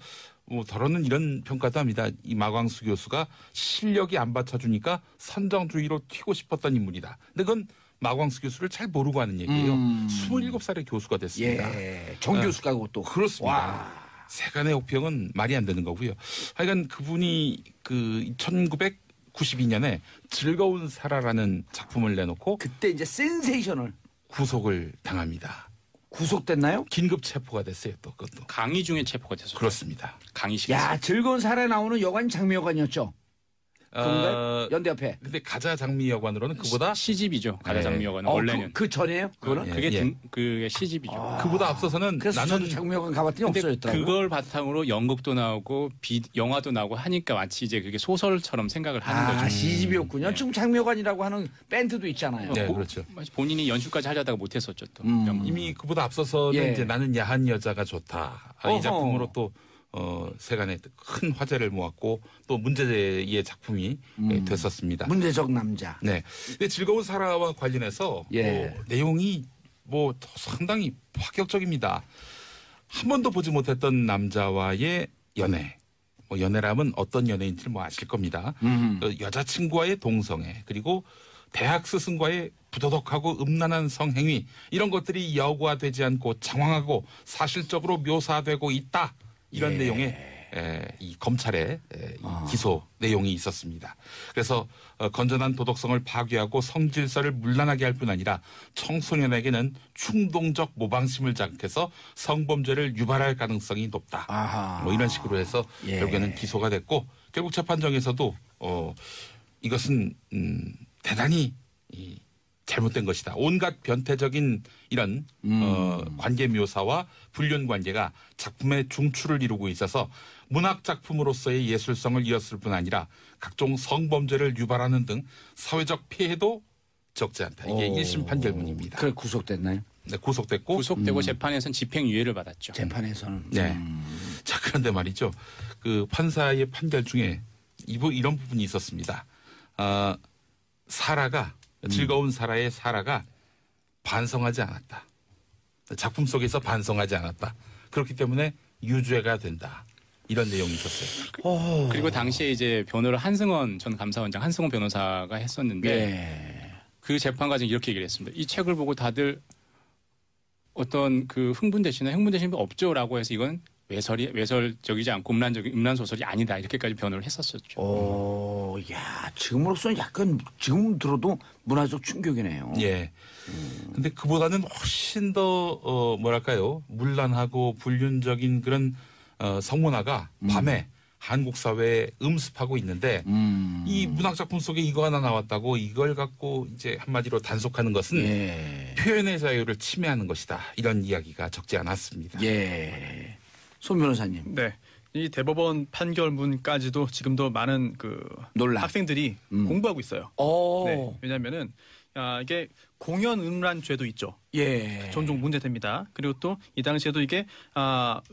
뭐 더러는 이런 평가도 합니다. 이 마광수 교수가 실력이 안 받쳐주니까 선정주의로 튀고 싶었던 인물이다. 근데 그건 마광수 교수를 잘 모르고 하는 얘기예요. 27살의 교수가 됐습니다. 정교수가 그것도. 그렇습니다. 와. 세간의 혹평은 말이 안 되는 거고요. 하여간 그분이 그 1992년에 즐거운 살아라는 작품을 내놓고 그때 이제 센세이션을 구속을 당합니다. 구속됐나요? 긴급 체포가 됐어요. 또 그것도. 강의 중에 체포가 됐었죠. 그렇습니다. 강의실. 야, 즐거운 살에 나오는 여관 장미여관이었죠. 그런가요? 연대 앞에. 근데 가자 장미여관으로는 그보다 시집이죠. 가자 장미여관은 원래는. 그 전이에요? 그거는? 그게 그게 시집이죠. 그보다 앞서서는 그래서 나는 저도 장미여관 가봤더니 없어졌더라고요. 그걸 바탕으로 연극도 나오고 영화도 나오고 하니까 마치 이제 그게 소설처럼 생각을 하는 거죠. 시집이었군요. 지금 장미여관이라고 하는 밴드도 있잖아요. 네, 그렇죠. 본인이 연출까지 하려다가 못했었죠. 또. 이미 그보다 앞서서는 이제 나는 야한 여자가 좋다. 이 작품으로 또 세간에 큰 화제를 모았고 또 문제의 작품이 됐었습니다. 문제적 남자. 네. 근데 즐거운 살아와 관련해서 내용이 뭐 상당히 파격적입니다. 한 번도 보지 못했던 남자와의 연애. 뭐 연애라면 어떤 연애인지를 뭐 아실 겁니다. 여자친구와의 동성애 그리고 대학 스승과의 부도덕하고 음란한 성행위 이런 것들이 여과되지 않고 장황하고 사실적으로 묘사되고 있다. 이런 내용의 이 검찰의 이 기소 내용이 있었습니다. 그래서 건전한 도덕성을 파괴하고 성질서를 문란하게 할 뿐 아니라 청소년에게는 충동적 모방심을 자극해서 성범죄를 유발할 가능성이 높다. 뭐 이런 식으로 해서 결국에는 기소가 됐고 결국 재판정에서도 이것은 대단히 잘못된 것이다. 온갖 변태적인 이런 관계 묘사와 불륜 관계가 작품의 중추를 이루고 있어서 문학 작품으로서의 예술성을 이었을 뿐 아니라 각종 성범죄를 유발하는 등 사회적 피해도 적지 않다. 이게 1심 판결문입니다. 그래 구속됐나요? 네, 구속됐고 구속되고 재판에서는 집행유예를 받았죠. 재판에서는. 네. 자 그런데 말이죠. 그 판사의 판결 중에 이런 부분이 있었습니다. 사라가 즐거운 사라의 사라가 반성하지 않았다. 작품 속에서 반성하지 않았다. 그렇기 때문에 유죄가 된다. 이런 내용이 있었어요. 그리고 당시에 이제 변호를 한승원 전 감사원장 한승원 변호사가 했었는데 그 재판 과정에 이렇게 얘기를 했습니다. 이 책을 보고 다들 어떤 그 흥분되시는 없죠라고 해서 이건 외설적이지 않고 음란 소설이 아니다 이렇게까지 변호를 했었었죠. 야 지금으로서는 약간 지금 들어도 문화적 충격이네요. 예. 근데 그보다는 훨씬 더 뭐랄까요 문란하고 불륜적인 그런 성문화가 밤에 한국 사회에 음습하고 있는데 이 문학 작품 속에 이거 하나 나왔다고 이걸 갖고 이제 한마디로 단속하는 것은 표현의 자유를 침해하는 것이다. 이런 이야기가 적지 않았습니다. 예. 손 변호사님. 네. 이 대법원 판결문까지도 지금도 많은 그 논란. 학생들이 공부하고 있어요. 네. 왜냐하면은 이게 공연 음란죄도 있죠. 예. 종종 문제됩니다. 그리고 또 이 당시에도 이게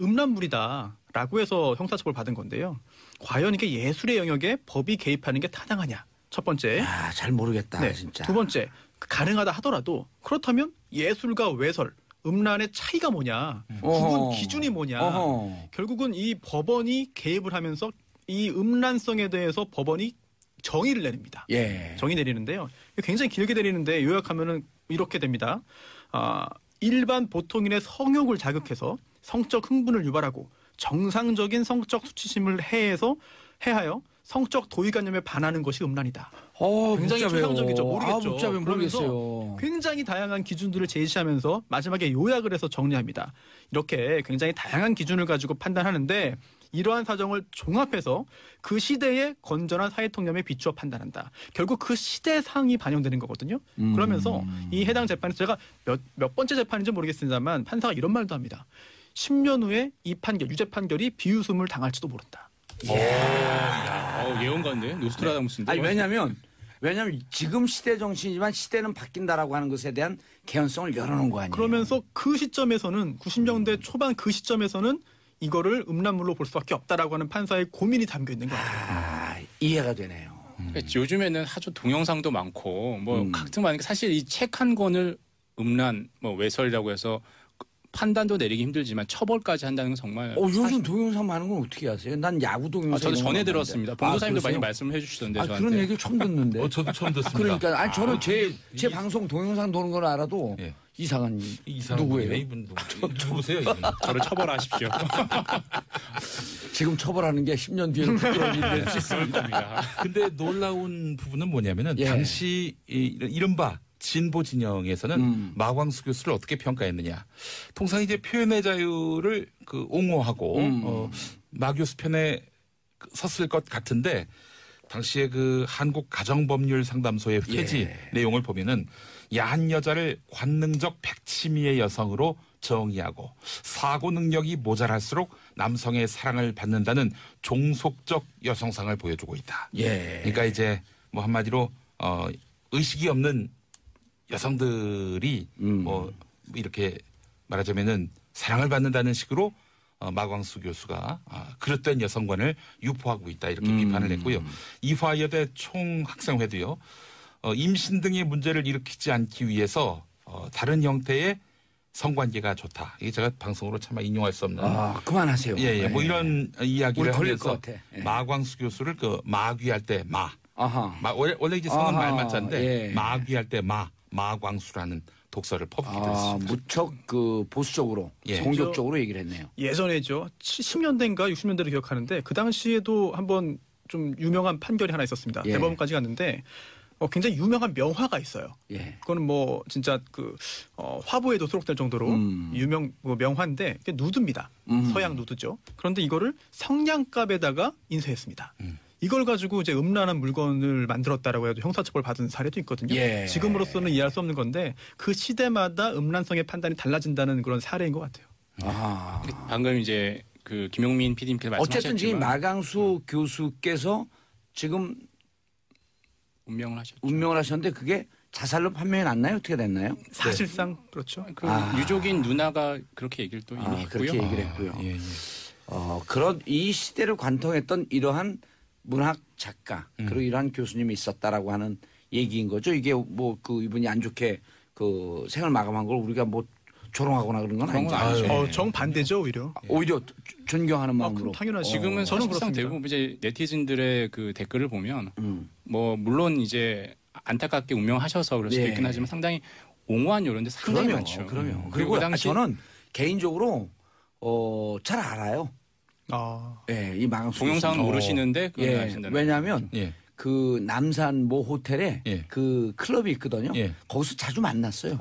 음란물이다라고 해서 형사처벌 받은 건데요. 과연 이게 예술의 영역에 법이 개입하는 게 타당하냐? 첫 번째. 잘 모르겠다. 네. 진짜. 두 번째. 가능하다 하더라도 그렇다면 예술과 외설 음란의 차이가 뭐냐, 구분 기준이 뭐냐. 결국은 이 법원이 개입을 하면서 이 음란성에 대해서 법원이 정의를 내립니다. 정의 내리는데요. 굉장히 길게 내리는데 요약하면은 이렇게 됩니다. 일반 보통인의 성욕을 자극해서 성적 흥분을 유발하고 정상적인 성적 수치심을 해하여 성적 도의관념에 반하는 것이 음란이다. 굉장히 추상적이죠. 모르겠죠. 모르겠어요. 굉장히 다양한 기준들을 제시하면서 마지막에 요약을 해서 정리합니다. 이렇게 굉장히 다양한 기준을 가지고 판단하는데 이러한 사정을 종합해서 그 시대의 건전한 사회통념에 비추어 판단한다. 결국 그 시대상이 반영되는 거거든요. 그러면서 이 해당 재판에서 제가 몇 번째 재판인지 모르겠습니다만 판사가 이런 말도 합니다. 10년 후에 이 판결, 유죄 판결이 비웃음을 당할지도 모른다. 예언가인데 노스트라다무스인데. 아니 왜냐하면 지금 시대 정신이지만 시대는 바뀐다라고 하는 것에 대한 개연성을 열어놓은 거 아니에요. 그러면서 그 시점에서는 90년대 초반 그 시점에서는 이거를 음란물로 볼 수밖에 없다라고 하는 판사의 고민이 담겨 있는 것 같아요. 이해가 되네요. 요즘에는 아주 동영상도 많고 뭐 각종 많은 게 사실 이 책 한 권을 음란 외설이라고 해서 판단도 내리기 힘들지만 처벌까지 한다는 건 정말. 요즘 동영상 많은 건 어떻게 아세요? 난 야구 동영상. 저도 전에 들었습니다. 봉도사님도 많이 말씀을 해주시던데. 그런 얘기를 처음 듣는데. 저도 처음 듣습니다. 그러니까 저는 제 방송 동영상 도는 걸 알아도 이상한 누구예요? 이분 누구세요? 저를 처벌하십시오. 지금 처벌하는 게 10년 뒤에는 부끄러운 일이 될 수 있습니다. 근데 놀라운 부분은 뭐냐면은 당시 이른바 진보 진영에서는 마광수 교수를 어떻게 평가했느냐. 통상 이제 표현의 자유를 옹호하고 마 교수 편에 섰을 것 같은데 당시에 그 한국 가정법률 상담소의 회지 내용을 보면은 야한 여자를 관능적 백치미의 여성으로 정의하고 사고 능력이 모자랄수록 남성의 사랑을 받는다는 종속적 여성상을 보여주고 있다. 그러니까 이제 뭐 한마디로 의식이 없는 여성들이 뭐 이렇게 말하자면은 사랑을 받는다는 식으로 마광수 교수가 그릇된 여성관을 유포하고 있다 이렇게 비판을 했고요. 이화여대 총학생회도요. 임신 등의 문제를 일으키지 않기 위해서 다른 형태의 성관계가 좋다. 이게 제가 방송으로 차마 인용할 수 없는. 그만하세요. 뭐 이런 이야기를 하면서 네. 마광수 교수를 마귀할 때 원래 이제 성은 말맞자인데 마귀할 때 마광수라는 독서를 퍼붓기도 했습니다. 무척 보수적으로 공격적으로 얘기를 했네요. 예전에죠. 70년대인가 60년대를 기억하는데 그 당시에도 한번 좀 유명한 판결이 하나 있었습니다. 대법원까지 갔는데 굉장히 유명한 명화가 있어요. 그거는 뭐 진짜 화보에도 수록될 정도로 유명 명화인데 그게 누드입니다. 서양 누드죠. 그런데 이거를 성냥갑에다가 인쇄했습니다. 이걸 가지고 이제 음란한 물건을 만들었다라고 해도 형사처벌 받은 사례도 있거든요. 지금으로서는 이해할 수 없는 건데 그 시대마다 음란성의 판단이 달라진다는 그런 사례인 것 같아요. 방금 이제 김용민 PD님께서 말씀하셨지만 어쨌든 지금 마광수 교수께서 지금 운명을 하셨죠. 운명을 하셨는데 그게 자살로 판명이 났나요? 어떻게 됐나요? 사실상 그렇죠. 유족인 누나가 그렇게 얘기를 또 이미 했고요. 그렇게 얘기를 했고요. 그런 이 시대를 관통했던 이러한 문학 작가 그리고 이러한 교수님이 있었다라고 하는 얘기인 거죠. 이게 이분이 안 좋게 생을 마감한 걸 우리가 조롱하거나 그런 건 아니죠. 정반대죠, 오히려. 오히려 존경하는 마음으로. 당연하죠. 지금은 사실상 대부분 이제 네티즌들의 그 댓글을 보면 뭐 물론 이제 안타깝게 운명하셔서 그럴 수도 있긴 하지만 상당히 옹호한 요런데 상당히 많죠. 그럼요. 그리고 그 당시 저는 개인적으로 잘 알아요. 이 마강수 동영상은 모르시는데 그건 아신다는. 왜냐하면 그 남산 모 호텔에 그 클럽이 있거든요. 거기서 자주 만났어요.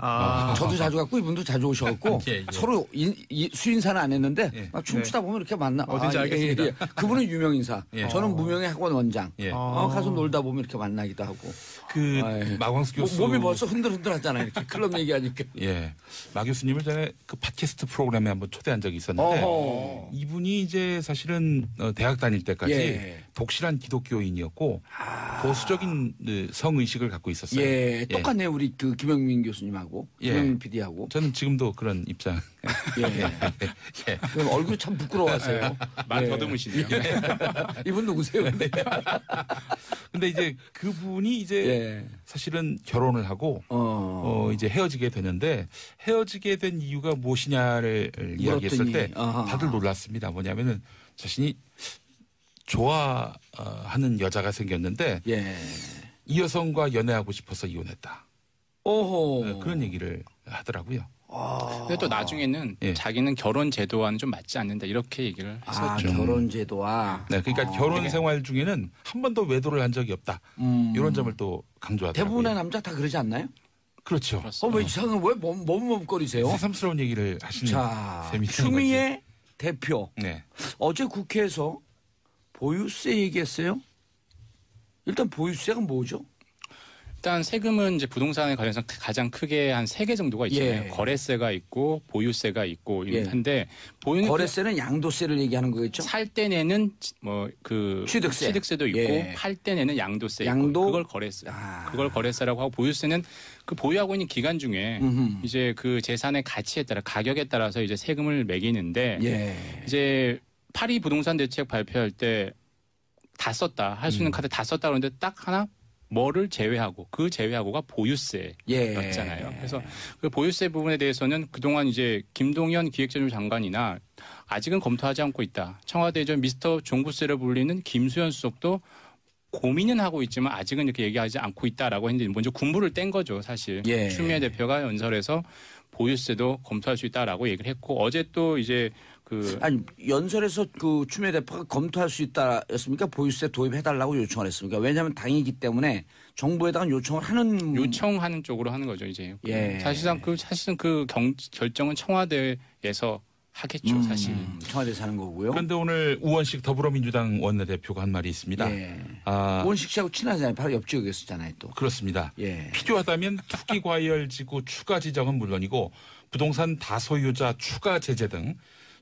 저도 자주 갔고 이분도 자주 오셔갖고 서로 수인사는 안 했는데 막 춤추다 보면 이렇게 만나. 어딘지 알겠습니다. 그분은 유명 인사. 저는 무명의 학원 원장. 가서 놀다 보면 이렇게 만나기도 하고. 그 마광수 교수 몸이 벌써 흔들흔들하잖아요. 이렇게 클럽 얘기하니까. 마 교수님을 전에 그 팟캐스트 프로그램에 한번 초대한 적이 있었는데 이분이 이제 사실은 대학 다닐 때까지 독실한 기독교인이었고 보수적인 성의식을 갖고 있었어요. 똑같네요. 우리 그 김영민 교수님하고 김영민 PD하고. 저는 지금도 그런 입장. 그럼 얼굴이 참 부끄러워하세요. 말 더듬으시네요. 이분 누구세요? 근데 이제 그분이 이제 사실은 결혼을 하고 이제 헤어지게 되는데 헤어지게 된 이유가 무엇이냐를 이야기했을 때 다들 놀랐습니다. 뭐냐면은 자신이 좋아하는 여자가 생겼는데 이 여성과 연애하고 싶어서 이혼했다. 그런 얘기를 하더라고요. 근데 또 나중에는 자기는 결혼 제도와는 좀 맞지 않는다 이렇게 얘기를 했었죠. 결혼 제도와. 그러니까 결혼 생활 중에는 한 번도 외도를 한 적이 없다. 이런 점을 또 강조하더라고요. 대부분의 남자 다 그러지 않나요? 그렇죠. 왜 이상한 왜 머뭇머뭇거리세요? 새삼스러운 얘기를 하시는 셈이 추미애 대표. 어제 국회에서 보유세 얘기했어요? 일단 보유세가 뭐죠? 일단 세금은 이제 부동산에 관해서 가장 크게 한 3개 정도가 있잖아요. 거래세가 있고 보유세가 있고 한데 거래세는 양도세를 얘기하는 거겠죠? 살 때 내는 뭐 그 취득세도 있고 팔 때 내는 양도세 있고 그걸 거래세. 그걸 거래세라고 하고 보유세는 그 보유하고 있는 기간 중에 이제 그 재산의 가치에 따라 가격에 따라서 이제 세금을 매기는데 이제 파리 부동산 대책 발표할 때 다 썼다. 할 수 있는 카드 다 썼다 그러는데 딱 하나 뭐를 제외하고 그 제외하고가 보유세였잖아요. 그래서 그 보유세 부분에 대해서는 그동안 이제 김동연 기획재정부 장관이나 아직은 검토하지 않고 있다. 청와대 전 미스터 종부세를 불리는 김수현 수석도 고민은 하고 있지만 아직은 이렇게 얘기하지 않고 있다라고 했는데 먼저 군부를 뗀 거죠. 사실 추미애 대표가 연설에서 보유세도 검토할 수 있다라고 얘기를 했고 어제 또 이제 연설에서 그 추미애 대표가 검토할 수 있다였습니까? 보유세 도입해달라고 요청을 했습니까? 왜냐하면 당이기 때문에 정부에다가 요청하는 쪽으로 하는 거죠 이제. 사실상 그 결정은 청와대에서 하겠죠 사실. 청와대에서 하는 거고요. 그런데 오늘 우원식 더불어민주당 원내대표가 한 말이 있습니다. 우원식 씨하고 친하잖아요. 바로 옆 지역에 쓰잖아요 또. 그렇습니다. 필요하다면 투기과열지구 추가 지정은 물론이고 부동산 다소유자 추가 제재 등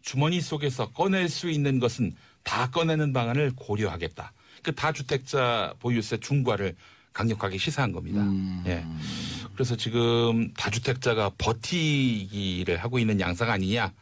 주머니 속에서 꺼낼 수 있는 것은 다 꺼내는 방안을 고려하겠다. 그 다주택자 보유세 중과를 강력하게 시사한 겁니다. 그래서 지금 다주택자가 버티기를 하고 있는 양상 아니냐.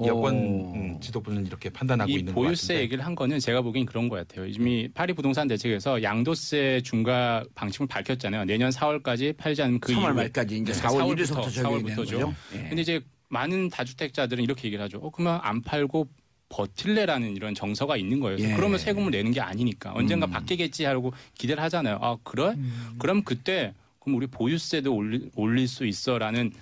여권 지도부는 이렇게 판단하고 있는 것 같은데. 이 보유세 얘기를 한 거는 제가 보기엔 그런 것 같아요. 이미 파리 부동산 대책에서 양도세 중과 방침을 밝혔잖아요. 내년 4월까지 팔지 않으면 그 3월 말까지 이제 4월 1일부터 적용되는 거죠. 근데 이제 많은 다주택자들은 이렇게 얘기를 하죠. 그러면 안 팔고 버틸래라는 이런 정서가 있는 거예요. 그러면 세금을 내는 게 아니니까 언젠가 바뀌겠지 하고 기대를 하잖아요. 그래? 그럼 그때 그럼 우리 보유세도 올릴 수 있어라는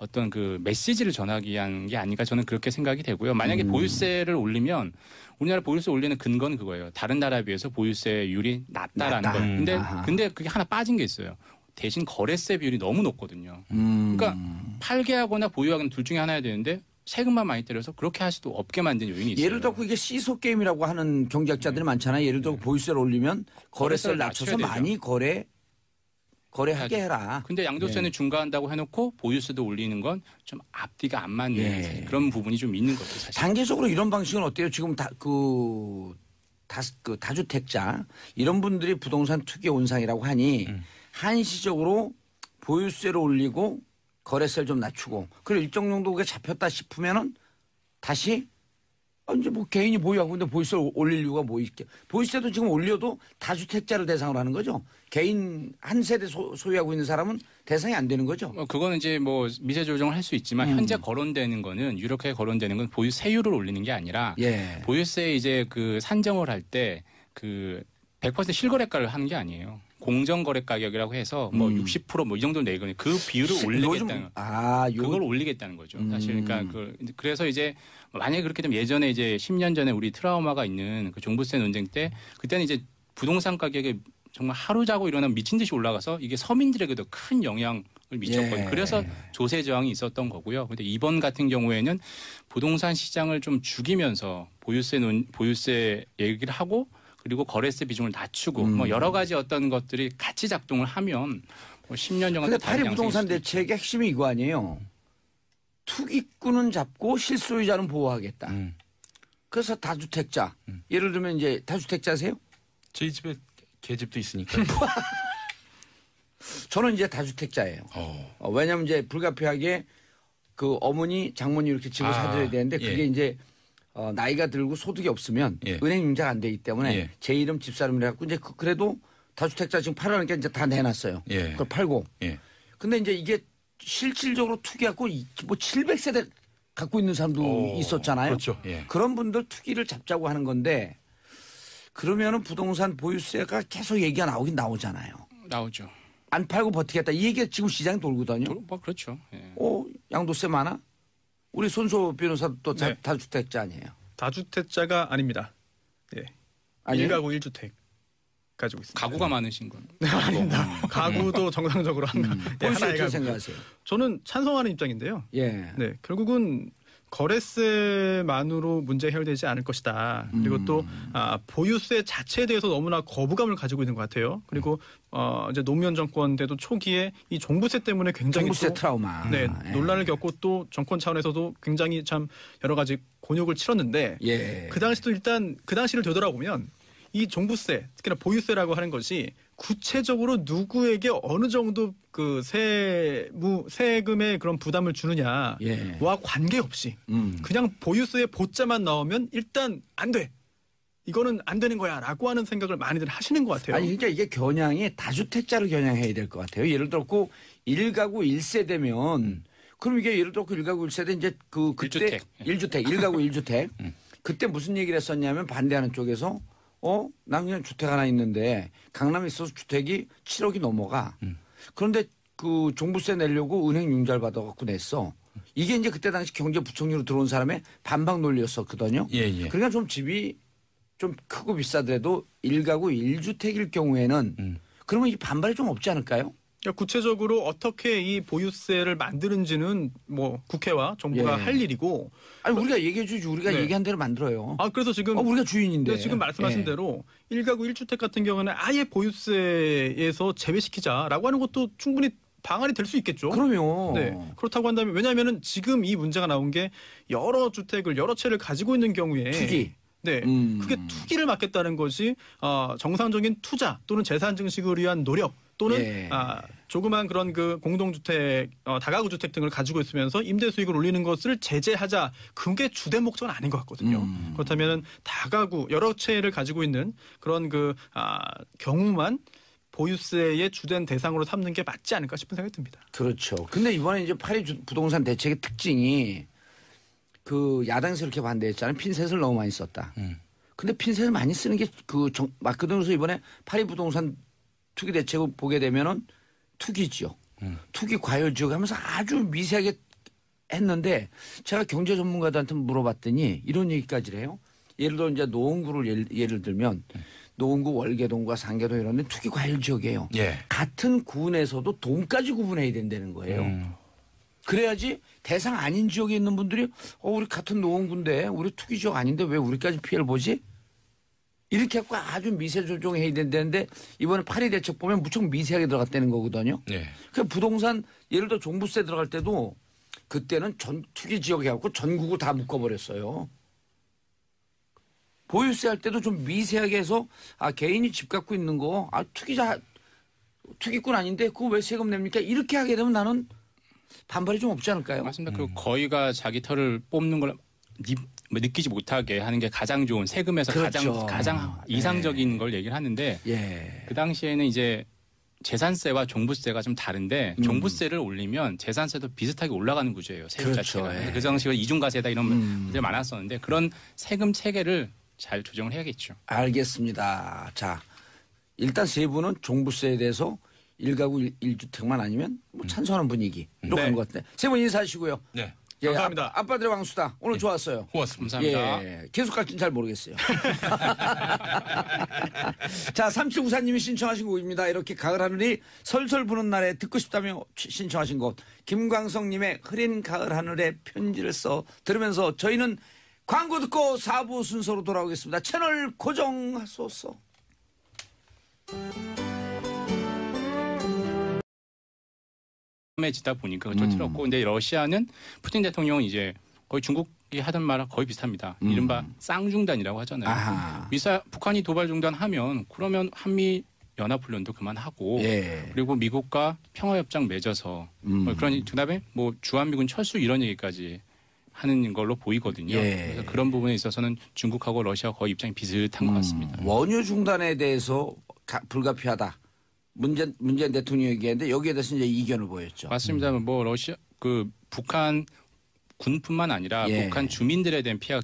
어떤 그 메시지를 전하기 위한 게 아닌가 저는 그렇게 생각이 되고요. 만약에 보유세를 올리면 우리나라 보유세 올리는 근거는 그거예요. 다른 나라에 비해서 보유세율이 낮다라는 거예요. 근데 그게 하나 빠진 게 있어요. 대신 거래세 비율이 너무 높거든요. 그러니까 팔게 하거나 보유하거나 둘 중에 하나야 되는데 세금만 많이 때려서 그렇게 할 수도 없게 만든 요인이 있어요. 예를 들어 이게 시소 게임이라고 하는 경제학자들이 많잖아요. 예를 들어 보유세를 올리면 거래세를 낮춰서 많이 거래하게 해라. 근데 양도세는 중과한다고 해놓고 보유세도 올리는 건 좀 앞뒤가 안 맞는 그런 부분이 좀 있는 거죠. 사실. 단계적으로 이런 방식은 어때요? 지금 다주택자 이런 분들이 부동산 투기 온상이라고 하니 한시적으로 보유세를 올리고 거래세를 좀 낮추고 그리고 일정 정도 그게 잡혔다 싶으면은 다시 이제 뭐 개인이 보유하고 있는데 보유세를 올릴 이유가 뭐 있게. 보유세도 지금 올려도 다주택자를 대상으로 하는 거죠. 개인 한 세대 소유하고 있는 사람은 대상이 안 되는 거죠. 그거는 이제 뭐 미세 조정을 할 수 있지만 현재 거론되는 거는 유력하게 거론되는 건 보유세율을 올리는 게 아니라 예. 보유세 이제 그 산정을 할 때 그 100% 실거래가를 하는 게 아니에요. 공정거래 가격이라고 해서 뭐 60% 뭐 이 정도 내거든요. 그 비율을 올리겠다는 그걸 올리겠다는 거죠. 사실 그러니까 그래서 이제 만약에 그렇게 되면 예전에 이제 10년 전에 우리 트라우마가 있는 그 종부세 논쟁 때 그때는 이제 부동산 가격이 정말 하루 자고 일어나면 미친 듯이 올라가서 이게 서민들에게도 큰 영향을 미쳤거든요. 예. 그래서 조세 저항이 있었던 거고요. 그런데 이번 같은 경우에는 부동산 시장을 좀 죽이면서 보유세 얘기를 하고 그리고 거래세 비중을 낮추고 뭐 여러 가지 어떤 것들이 같이 작동을 하면 뭐 10년 정도. 근데 파리 부동산 대책의 핵심이 이거 아니에요. 투기꾼은 잡고 실소유자는 보호하겠다. 그래서 다주택자. 예를 들면 이제 다주택자세요? 저희 집에 개집도 있으니까. 저는 이제 다주택자예요. 왜냐하면 이제 불가피하게 그 어머니, 장모님 이렇게 집을 사드려야 되는데 그게 이제 나이가 들고 소득이 없으면 은행 융자가 안 되기 때문에 제 이름 집사람이라 갖고 이제 그래도 다주택자 지금 팔아라니까 이제 다 내놨어요. 그걸 팔고. 근데 이제 이게 실질적으로 투기하고 뭐 700세대 갖고 있는 사람도 있었잖아요. 그렇죠. 그런 분들 투기를 잡자고 하는 건데 그러면은 부동산 보유세가 계속 얘기가 나오긴 나오잖아요. 나오죠. 안 팔고 버티겠다. 이 얘기가 지금 시장에 돌거든요. 뭐 그렇죠. 양도세 많아? 우리 손소 변호사도 또 다주택자 아니에요? 다주택자가 아닙니다. 예. 1가구 1주택 가지고 있습니다. 가구가 많으신 건? 네, 아닙니다. 가구도 정상적으로 합니다. 보유세 어떻게 생각하세요? 저는 찬성하는 입장인데요. 예. 네, 결국은 거래세만으로 문제 해결되지 않을 것이다. 그리고 또 보유세 자체에 대해서 너무나 거부감을 가지고 있는 것 같아요. 그리고 이제 노무현 정권 때도 초기에 이 종부세 때문에 굉장히 종부세 트라우마. 네, 논란을 겪고 또 정권 차원에서도 굉장히 참 여러 가지 곤욕을 치렀는데 그 당시도 일단 그 당시를 되돌아보면 이 종부세, 특히나 보유세라고 하는 것이 구체적으로 누구에게 어느 정도 그 세금의 그런 부담을 주느냐와 관계없이 그냥 보유세의 보자만 나오면 일단 안 돼. 이거는 안 되는 거야 라고 하는 생각을 많이들 하시는 것 같아요. 아니 그러니까 이게 겨냥이 다주택자를 겨냥해야 될 것 같아요. 예를 들었고 1가구 1세대면 그럼 이게 예를 들었고 1가구 1세대 이제 그때 1주택 1가구 1주택 그때 무슨 얘기를 했었냐면 반대하는 쪽에서 난 그냥 주택 하나 있는데 강남에 있어서 주택이 7억이 넘어가. 그런데 그 종부세 내려고 은행 융자를 받아갖고 냈어. 이게 이제 그때 당시 경제부총리로 들어온 사람의 반박 논리였었거든요. 그러니까 좀 집이 좀 크고 비싸더라도 1가구 1주택일 경우에는 그러면 이 반발이 좀 없지 않을까요? 그러니까 구체적으로 어떻게 이 보유세를 만드는지는 뭐 국회와 정부가 할 일이고. 아니 우리가 얘기해 주지 우리가 얘기한 대로 만들어요. 그래서 지금 우리가 주인인데. 지금 말씀하신 대로 1가구 1주택 같은 경우는 아예 보유세에서 제외시키자라고 하는 것도 충분히 방안이 될 수 있겠죠. 그럼요. 네. 그렇다고 한다면 왜냐하면은 지금 이 문제가 나온 게 여러 주택을 여러 채를 가지고 있는 경우에 투기. 네, 그게 투기를 막겠다는 것이 정상적인 투자 또는 재산 증식을 위한 노력 또는 조그만 그런 그 공동주택, 다가구 주택 등을 가지고 있으면서 임대 수익을 올리는 것을 제재하자. 그게 주된 목적은 아닌 것 같거든요. 그렇다면 다가구 여러 채를 가지고 있는 그런 그 경우만 보유세의 주된 대상으로 삼는 게 맞지 않을까 싶은 생각이 듭니다. 그렇죠. 근데 이번에 이제 파리 부동산 대책의 특징이 그 야당에서 이렇게 반대했잖아요. 핀셋을 너무 많이 썼다. 근데 핀셋을 많이 쓰는 게 맞거든요. 그래서 이번에 파리 부동산 투기 대책을 보게 되면은 투기지역, 투기 과열 지역 하면서 아주 미세하게 했는데 제가 경제 전문가들한테 물어봤더니 이런 얘기까지 해요. 예를 들어 이제 노원구를 예를 들면 노원구, 월계동과 상계동 이런 데 투기 과열 지역이에요. 같은 구내에서도 동까지 구분해야 된다는 거예요. 그래야지 대상 아닌 지역에 있는 분들이 우리 같은 노원구인데 우리 투기 지역 아닌데 왜 우리까지 피해를 보지? 이렇게 해서 아주 미세 조정해야 된다는데 이번에 파리 대책 보면 무척 미세하게 들어갔다는 거거든요. 그 부동산 예를 들어 종부세 들어갈 때도 그때는 전 투기 지역 해갖고 전국을 다 묶어버렸어요. 보유세 할 때도 좀 미세하게 해서 개인이 집 갖고 있는 거 투기꾼 아닌데 그거 왜 세금 냅니까? 이렇게 하게 되면 나는 반발이 좀 없지 않을까요? 맞습니다. 그 거위가 자기 털을 뽑는 걸 느끼지 못하게 하는 게 가장 좋은 세금에서 그렇죠. 가장 이상적인 걸 얘기를 하는데 그 당시에는 이제 재산세와 종부세가 좀 다른데 종부세를 올리면 재산세도 비슷하게 올라가는 구조예요. 세금 그렇죠. 자체가. 그 당시에 이중과세다 이런 문제가 많았었는데 그런 세금 체계를 잘 조정을 해야겠죠. 알겠습니다. 자, 일단 세 분은 종부세에 대해서 1가구 1주택만 아니면 뭐 찬성하는 분위기 이런 것 같은데 세 분 인사하시고요. 네. 예, 감사합니다. 아빠들의 왕수다. 오늘 좋았어요. 고맙습니다. 감사합니다. 예, 계속 갈지는 잘 모르겠어요. 자, 3794님이 신청하신 곡입니다. 이렇게 가을 하늘이 설설 부는 날에 듣고 싶다며 신청하신 곡. 김광석님의 흐린 가을 하늘에 편지를 써 들으면서 저희는 광고 듣고 4부 순서로 돌아오겠습니다. 채널 고정하소서. 지다 보니까 그걸 틀었고 근데 러시아는 푸틴 대통령은 이제 거의 중국이 하던 말과 거의 비슷합니다. 이른바 쌍중단이라고 하잖아요. 북한이 도발 중단하면 그러면 한미 연합훈련도 그만하고 그리고 미국과 평화협정 맺어서 그런 그다음에 뭐 주한미군 철수 이런 얘기까지 하는 걸로 보이거든요. 그래서 그런 부분에 있어서는 중국하고 러시아 거의 입장이 비슷한 것 같습니다. 원유 중단에 대해서 불가피하다. 문재인 대통령이 얘기했는데 여기에 대해서 이제 이견을 보였죠. 맞습니다. 뭐 러시아 북한 군뿐만 아니라 북한 주민들에 대한 피해가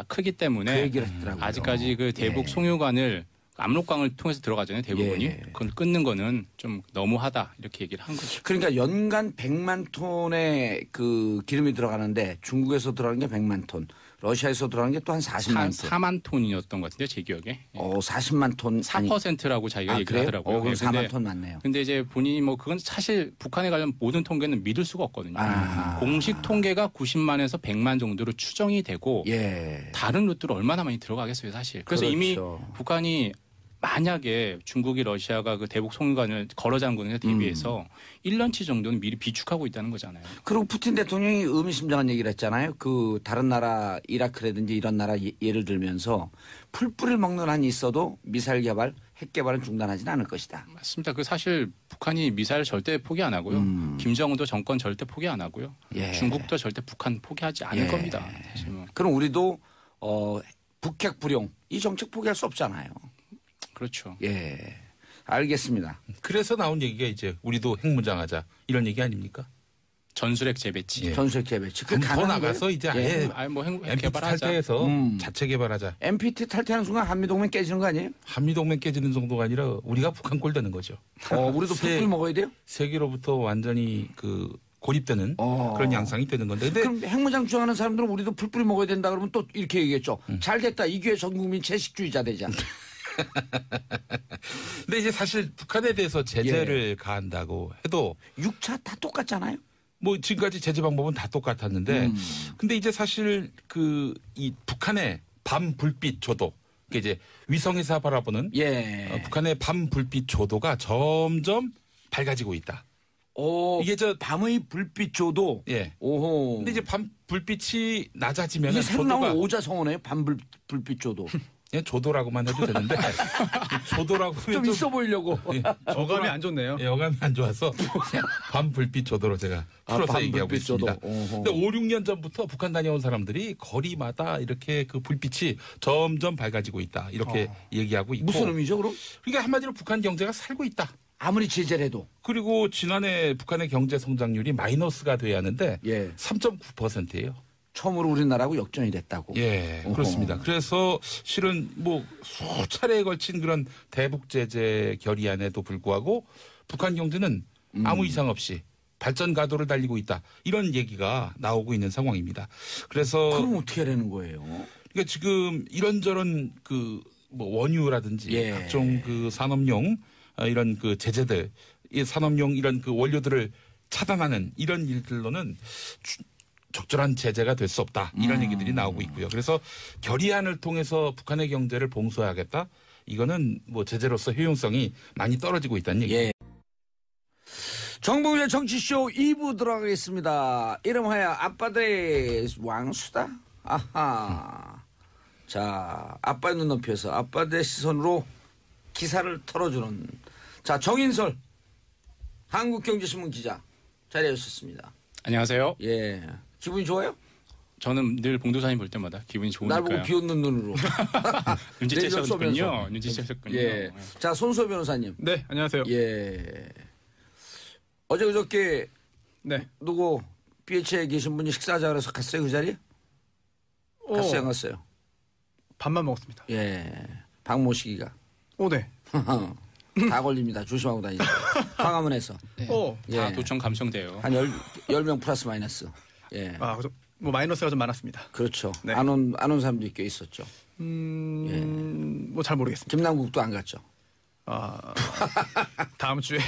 크기 때문에 그 얘기를 했더라고요. 아직까지 그 대북 송유관을 압록강을 통해서 들어가잖아요. 대부분이. 그걸 끊는 거는 좀 너무하다 이렇게 얘기를 한 거죠. 그러니까 연간 100만 톤의 그 기름이 들어가는데 중국에서 들어가는 게 100만 톤, 러시아에서 들어가는 게 또 한 40만 톤. 4만 톤이었던 것 같은데 제 기억에. 40만 톤. 4%라고 자기가 얘기를 하더라고요. 그럼 4만 톤 맞네요. 근데 이제 본인이 뭐 그건 사실 북한에 관련 모든 통계는 믿을 수가 없거든요. 공식 통계가 90만에서 100만 정도로 추정이 되고 다른 루트로 얼마나 많이 들어가겠어요, 사실. 그래서 이미 북한이 만약에 중국이 러시아가 그 대북 송유관을 걸어 잠그는 데 대비해서 1년치 정도는 미리 비축하고 있다는 거잖아요. 그리고 푸틴 대통령이 의미심장한 얘기를 했잖아요. 그 다른 나라 이라크라든지 이런 나라 예를 들면서 풀뿌리를 먹는 한이 있어도 미사일 개발, 핵 개발은 중단하지는 않을 것이다. 맞습니다. 그 사실 북한이 미사일 절대 포기 안 하고요. 김정은도 정권 절대 포기 안 하고요. 중국도 절대 북한 포기하지 않을 겁니다. 사실 뭐. 그럼 우리도 북핵 불용 이 정책 포기할 수 없잖아요. 그렇죠. 알겠습니다. 그래서 나온 얘기가 이제 우리도 핵무장하자 이런 얘기 아닙니까? 전술핵 재배치. 전술핵 재배치. 그럼 더 나가서 이제 아예 뭐 핵 NPT 개발하자. 탈퇴해서 자체 개발하자. NPT 탈퇴하는 순간 한미동맹 깨지는 거 아니에요? 한미동맹 깨지는 정도가 아니라 우리가 북한 꼴 되는 거죠. 우리도 풀뿌리 먹어야 돼요? 세계로부터 완전히 그 고립되는 그런 양상이 되는 건데. 근데 그럼 핵무장 주장하는 사람들은 우리도 풀뿌리 먹어야 된다 그러면 또 이렇게 얘기했죠. 잘 됐다. 이 기회에 전 국민 채식주의자 되자. 근데 이제 사실 북한에 대해서 제재를 가한다고 해도 6차 다 똑같잖아요. 뭐 지금까지 제재 방법은 다 똑같았는데 근데 이제 사실 그 이 북한의 밤 불빛 조도 이제 위성에서 바라보는 북한의 밤 불빛 조도가 점점 밝아지고 있다. 이게 저 밤의 불빛 조도. 오호. 근데 이제 밤 불빛이 낮아지면 이게 새로 나온 오자성어네요. 밤 불빛 조도. 조도라고만 해도 되는데 조도라고 좀 있어 보이려고. 어감이 안 좋네요. 어감이 안 좋아서 밤 불빛 조도로 제가 풀어서 얘기하고 있습니다. 근데 5, 6년 전부터 북한 다녀온 사람들이 거리마다 이렇게 그 불빛이 점점 밝아지고 있다. 이렇게 얘기하고 있고. 무슨 의미죠, 그럼? 그러니까 한마디로 북한 경제가 살고 있다. 아무리 제재를 해도. 그리고 지난해 북한의 경제 성장률이 마이너스가 돼야 하는데 3.9%예요. 처음으로 우리나라하고 역전이 됐다고. 그렇습니다. 그래서 실은 뭐 수차례에 걸친 그런 대북 제재 결의안에도 불구하고 북한 경제는 아무 이상 없이 발전 가도를 달리고 있다. 이런 얘기가 나오고 있는 상황입니다. 그래서 그럼 어떻게 하려는 거예요? 그러니까 지금 이런저런 그 뭐 원유라든지 각종 그 산업용 이런 그 제재들, 이 산업용 이런 그 원료들을 차단하는 이런 일들로는 적절한 제재가 될 수 없다. 이런 얘기들이 나오고 있고요. 그래서 결의안을 통해서 북한의 경제를 봉쇄하겠다. 이거는 뭐 제재로서 효용성이 많이 떨어지고 있다는 얘기예요. 정봉준의 정치쇼 2부 들어가겠습니다. 이름하여 아빠들의 왕수다. 아하. 자, 아빠의 눈높이에서 아빠들의 시선으로 기사를 털어주는. 자, 정인설 한국경제신문 기자 자리해 주셨습니다. 안녕하세요. 기분이 좋아요? 저는 늘 봉도사님 볼 때마다 기분이 좋으니까요. 날 보고 비웃는 눈으로. 눈치채셨군요. 눈치채셨군요. 예. 자, 손수호 변호사님. 네, 안녕하세요. 예. 어제 그저께 네. 누구 BH에 계신 분이 식사하자 그래서 갔어요, 그 자리에? 갔어요, 안 갔어요? 밥만 먹었습니다. 예. 박모시기가. 네. 다 걸립니다. 조심하고 다니세요. 광화문에서. 네. 예. 다 도청 감청돼요. 한 10명 플러스 마이너스. 예. 그래서 뭐 마이너스가 좀 많았습니다. 그렇죠. 네. 안 온 사람들이 꽤 있었죠. 뭐 잘 모르겠습니다. 김남국도 안 갔죠. 다음 주에.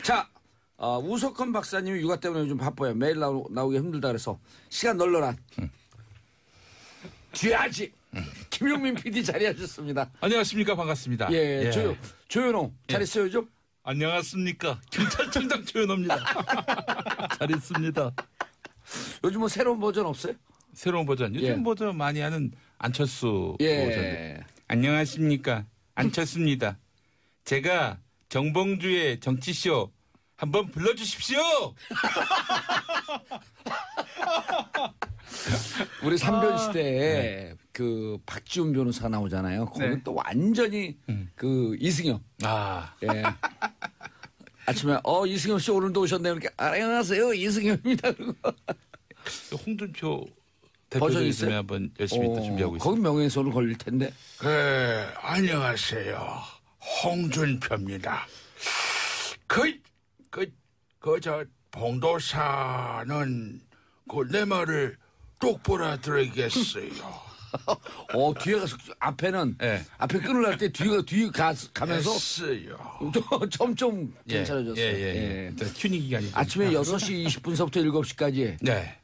자, 우석헌 박사님이 육아 때문에 요즘 바빠요. 매일 나오기 힘들다 그래서 시간 널널한. 뒤하지. 김용민 PD 자리하셨습니다. 안녕하십니까. 반갑습니다. 예. 조현호 잘했어요, 요즘? 안녕하십니까. 경찰청장 조현호입니다. 잘했습니다. 요즘 뭐 새로운 버전 없어요? 새로운 버전. 요즘 버전 많이 하는 안철수 버전. 안녕하십니까. 안철수입니다. 제가 정봉주의 정치쇼 한번 불러주십시오. 우리 삼변 시대에 그 박지훈 변호사 나오잖아요. 거기 또 완전히 그 이승엽. 예. 아침에 이승엽 씨 오늘도 오셨네요. 이렇게 안녕하세요 이승엽입니다. 홍준표 대표도 있으면 한번 열심히 또 준비하고 있습니다. 거기 명예훼손을 걸릴 텐데. 안녕하세요. 홍준표입니다. 저 봉도사는 내 말을 똑바로 들으겠어요. 뒤에 가서 앞에는 앞에 끊으려 때 뒤에 가면서 점점 괜찮아졌어요. 예. 튜닝 기간이 아침에 6시 20분서부터 7시까지 네.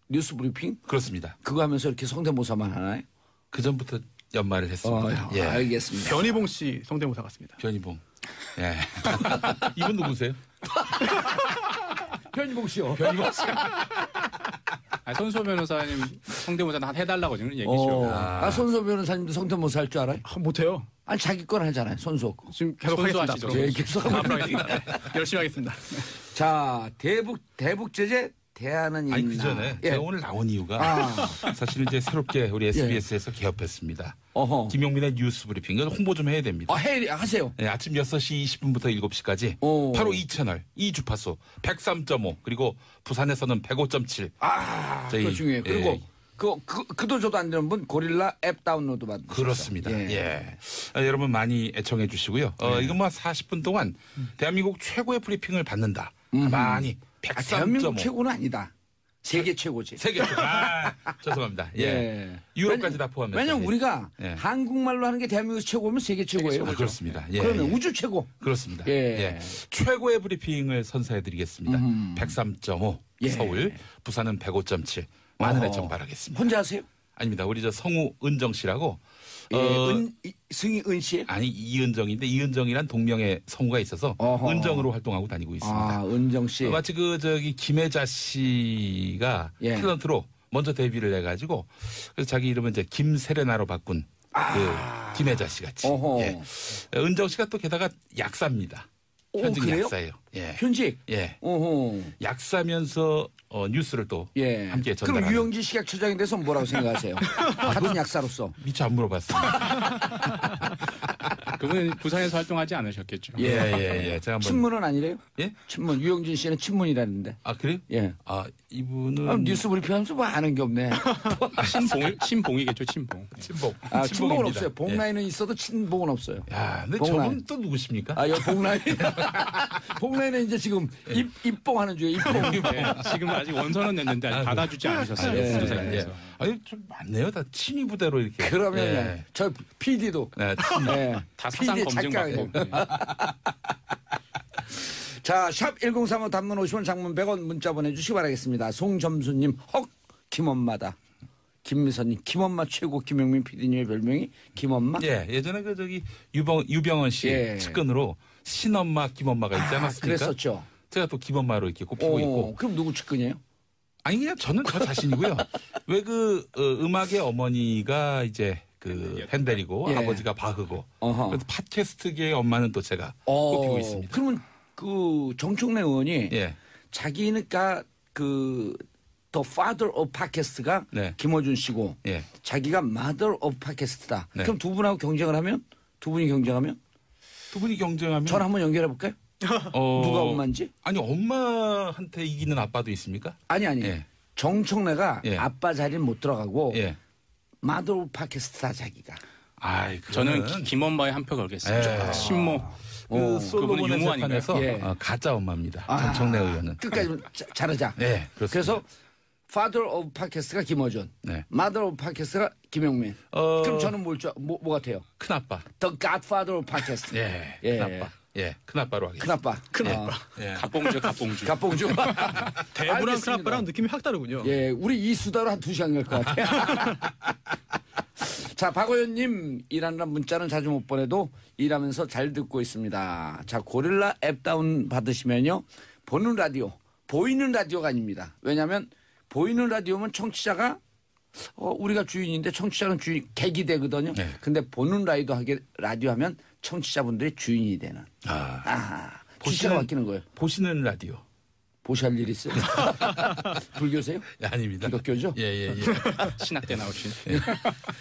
뉴스 브리핑? 그렇습니다. 그거 하면서 이렇게 성대모사만 하나요? 그 전부터 연말을 했습니다. 알겠습니다. 변희봉 씨 성대모사 같습니다. 변희봉. 예. 이분 누구세요? 변희봉 씨요. 변희봉 씨. 손수호 변호사님 성대모사 한 해달라고 지금 얘기죠. 손수호 변호사님도 성대모사 할 줄 알아요? 못해요. 아니 자기 건 하잖아요. 손수호 거. 지금 계속 하겠습니다. 계속 하겠습니다. 열심히 하겠습니다. 자, 대북 제재 대안은 있나? 아니 그 전에 제가 오늘 나온 이유가 사실은 이제 새롭게 우리 SBS에서 개업했습니다. 김용민의 뉴스 브리핑 이걸 홍보 좀 해야 됩니다. 하세요. 네, 아침 6시 20분부터 7시까지 바로 이 채널 이 주파수 103.5 그리고 부산에서는 105.7. 그거 중요해요. 그리고 그도 저도 안 되는 분 고릴라 앱 다운로드 받으세요. 그렇습니다. 여러분 많이 애청해 주시고요. 이건 뭐 40분 동안 대한민국 최고의 브리핑을 받는다. 많이 103.5. 대한민국 최고는 아니다. 세계 최고지. 세계 최고. 죄송합니다. 유럽까지 다 포함해서. 왜냐면 우리가 한국말로 하는 게 대한민국 최고면 세계 최고예요. 그렇습니다. 그러면 우주 최고. 그렇습니다. 최고의 브리핑을 선사해 드리겠습니다. 103.5 서울, 부산은 105.7. 많은 애청 바라겠습니다. 혼자 하세요? 아닙니다. 우리 저 성우 은정 씨라고. 승희 은 씨? 아니 이은정인데 이은정이란 동명의 성우가 있어서 은정으로 활동하고 다니고 있습니다. 은정 씨. 마치 김혜자 씨가 탤런트로 먼저 데뷔를 해가지고 그래서 자기 이름은 이제 김세레나로 바꾼 김혜자 씨 같이. 은정 씨가 또 게다가 약사입니다. 현직 약사예요. 현직? 약사면서 뉴스를 또 함께 전달하는. 그럼 유영진 식약처장에 대해서 뭐라고 생각하세요? 같은 약사로서. 미처 안 물어봤습니다. 그분은 부산에서 활동하지 않으셨겠죠. 제가 친문은 아니래요? 예? 친문. 유영진 씨는 친문이라는데. 그래요? 이분은. 뉴스 브리핑 하면서 뭐 아는 게 없네. 친봉이겠죠, 친봉. 친봉은 없어요. 봉라인은 있어도 친봉은 없어요. 근데 저분 또 누구십니까? 봉라인. 봉라인은 이제 지금 입봉하는 중이에요. 입봉. 지금 아직 원서는 냈는데 아직 받아주지 않으셨어요. 부도사님께서. 좀 많네요. 다 친위 부대로 이렇게. 그러면 저 PD도. 다 사상 검증 받고. 자, 샵 1035 단문 50원 장문 100원 문자 보내주시기 바라겠습니다. 송점수님 김엄마다. 김미선님 김엄마 최고. 김용민 PD님의 별명이 김엄마. 예전에 유병헌 씨 측근으로 신엄마 김엄마가 있지 않았습니까? 그랬었죠. 제가 또 김엄마로 이렇게 꼽히고 있고. 그럼 누구 측근이에요? 아니 그냥 저는 저 자신이고요. 왜 음악의 어머니가 이제 핸델이고 아버지가 바흐고 그래서 팟캐스트계의 엄마는 또 제가 꼽히고 있습니다. 그러면 정청래 의원이 자기는 The Father of Podcast가 네. 김어준 씨고 예. 자기가 Mother of Podcast다. 네. 그럼 두 분하고 경쟁을 하면 두 분이 경쟁하면 전화 한번 연결해 볼까요? 누가 엄마인지? 아니 엄마한테 이기는 아빠도 있습니까? 아니. 예. 정청래가 예. 아빠 자리는 못 들어가고 예. Mother of Podcast다 자기가. 저는 김엄마에 한 표 걸겠습니다. 신모. 그 솔로몬의 유모 재판에서 예. 가짜 엄마입니다. 정청래 의원은. 끝까지 잘하자. 네, 그렇습니다. 그래서 Father of Podcast가 김어준, 네. Mother of Podcast가 김용민. 그럼 저는 뭐 같아요? 큰아빠. The Godfather of Podcast. 예. 큰아빠. 예. 큰아빠로 하겠습니다. 큰아빠. 예. 갑봉주. 대부랑 큰아빠랑 느낌이 확 다르군요. 예, 우리 이 수다로 한 2시간 갈 것 같아요. 자, 박호연님 일하느라 문자는 자주 못 보내도 일하면서 잘 듣고 있습니다. 자, 고릴라 앱 다운 받으시면요. 보는 라디오, 보이는 라디오가 아닙니다. 왜냐하면 보이는 라디오면 청취자가 우리가 주인인데 청취자는 주인 객이 되거든요. 네. 근데 보는 라디오 하면 청취자분들이 주인이 되는. 주체가 바뀌는 거예요. 보시는 라디오. 보셔야 할 일 있어요? 불교세요? 네, 아닙니다. 기독교죠? 예. 신학대 나오신. 예.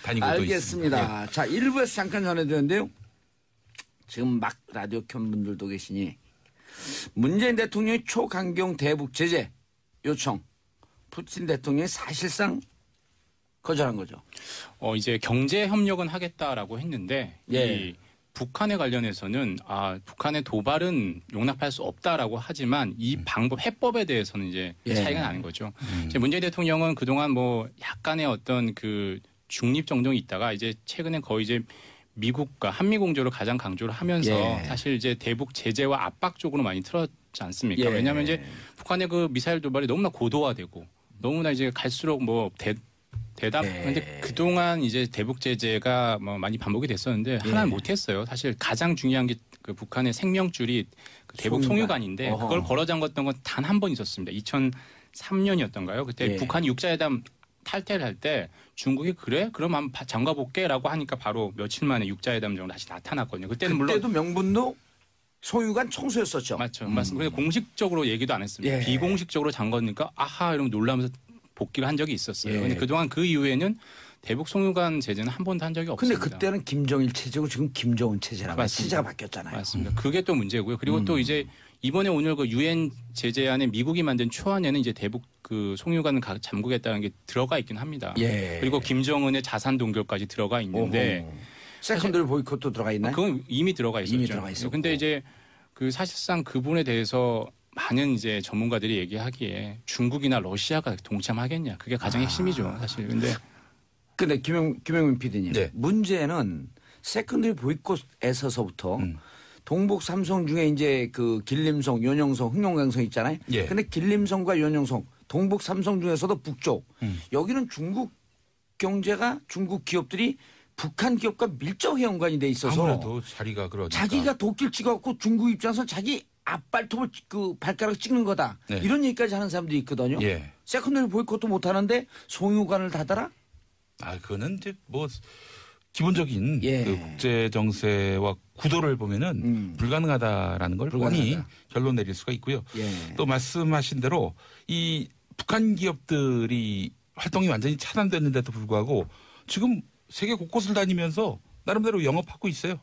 다니고 알겠습니다. 자, 1부에서 잠깐 전해드렸는데요. 지금 막 라디오 켠 분들도 계시니 문재인 대통령의 초강경 대북 제재 요청 푸틴 대통령이 사실상 거절한 거죠. 이제 경제 협력은 하겠다라고 했는데 이 북한에 관련해서는 북한의 도발은 용납할 수 없다라고 하지만 이 방법 해법에 대해서는 이제 차이가 나는 거죠. 이제 문재인 대통령은 그동안 뭐 약간의 어떤 그 중립 정도는 있다가 이제 최근에 거의 이제 미국과 한미 공조를 가장 강조를 하면서 사실 이제 대북 제재와 압박 쪽으로 많이 틀었지 않습니까? 왜냐하면 이제 북한의 그 미사일 도발이 너무나 고도화되고 너무나 이제 갈수록 뭐 근데 그동안 이제 대북 제재가 뭐 많이 반복이 됐었는데 하나는 못했어요. 사실 가장 중요한 게 그 북한의 생명줄이 그 대북 송유관인데 그걸 걸어 잠갔던 건 단 한 번 있었습니다. 2003년이었던가요? 그때 북한이 육자회담 탈퇴를 할 때 중국이 그래? 그럼 한번 잠가볼게라고 하니까 바로 며칠 만에 육자회담 정도 다시 나타났거든요. 그때도 명분도 소유관 청소였었죠. 맞죠. 맞습니다. 근데 공식적으로 얘기도 안 했습니다. 비공식적으로 잠갔으니까 이러면 놀라면서 복귀를 한 적이 있었어요. 근데 그동안 그 이후에는 대북 송유관 제재는 한 번도 한 적이 없습니다. 근데 그때는 김정일 체제고 지금 김정은 체제라고 체제가 바뀌었잖아요. 맞습니다. 그게 또 문제고요. 그리고 또 이제 이번에 오늘 그 유엔 제재안에 미국이 만든 초안에는 이제 대북 그 송유관 잠그겠다는 게 들어가 있긴 합니다. 그리고 김정은의 자산 동결까지 들어가 있는데 세컨더리 보이콧도 들어가 있나요? 그건 이미 들어가 있었죠. 이미 들어가 있었고. 근데 이제 그 사실상 그 부분에 대해서 많은 이제 전문가들이 얘기하기에 중국이나 러시아가 동참하겠냐. 그게 가장 핵심이죠, 사실. 근데 김영민 PD님. 문제는 세컨더리 보이콧에서부터 동북 삼성 중에 이제 그 길림성, 연영성, 흥룡강성 있잖아요. 근데 길림성과 연영성, 동북 삼성 중에서도 북쪽. 여기는 중국 경제가 중국 기업들이 북한 기업과 밀접하게 연관이 돼 있어서 아무래도 자리가 그러니까. 자기가 도끼를 찍어갖고 중국 입장에서 자기 앞발톱을 발가락 찍는 거다. 이런 얘기까지 하는 사람들이 있거든요. 세컨더리 보이콧도 못 하는데 송유관을 닫아라? 그거는 이제 뭐 기본적인 그 국제 정세와 구도를 보면은 불가능하다라는 걸 뻔히 결론 내릴 수가 있고요. 또 말씀하신 대로 이 북한 기업들이 활동이 완전히 차단됐는데도 불구하고 지금 세계 곳곳을 다니면서 나름대로 영업하고 있어요.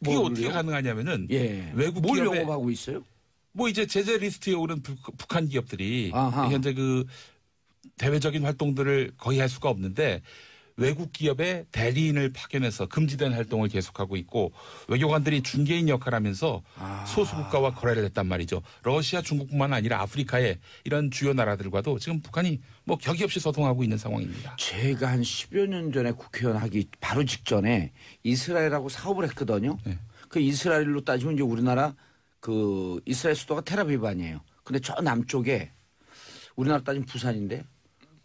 그게 어떻게 가능하냐면은 외국 뭘 기업에 영업하고 있어요? 뭐 이제 제재 리스트에 오른 북한 기업들이 현재 그 대외적인 활동들을 거의 할 수가 없는데 외국 기업의 대리인을 파견해서 금지된 활동을 계속하고 있고 외교관들이 중개인 역할을 하면서 소수국가와 거래를 했단 말이죠. 러시아, 중국뿐만 아니라 아프리카의 이런 주요 나라들과도 지금 북한이 뭐 격이 없이 소통하고 있는 상황입니다. 제가 한 10여 년 전에 국회의원 하기 바로 직전에 이스라엘하고 사업을 했거든요. 그 이스라엘로 따지면 이제 우리나라 그 이스라엘 수도가 텔아비브 근데 저 남쪽에 우리나라 따지면 부산인데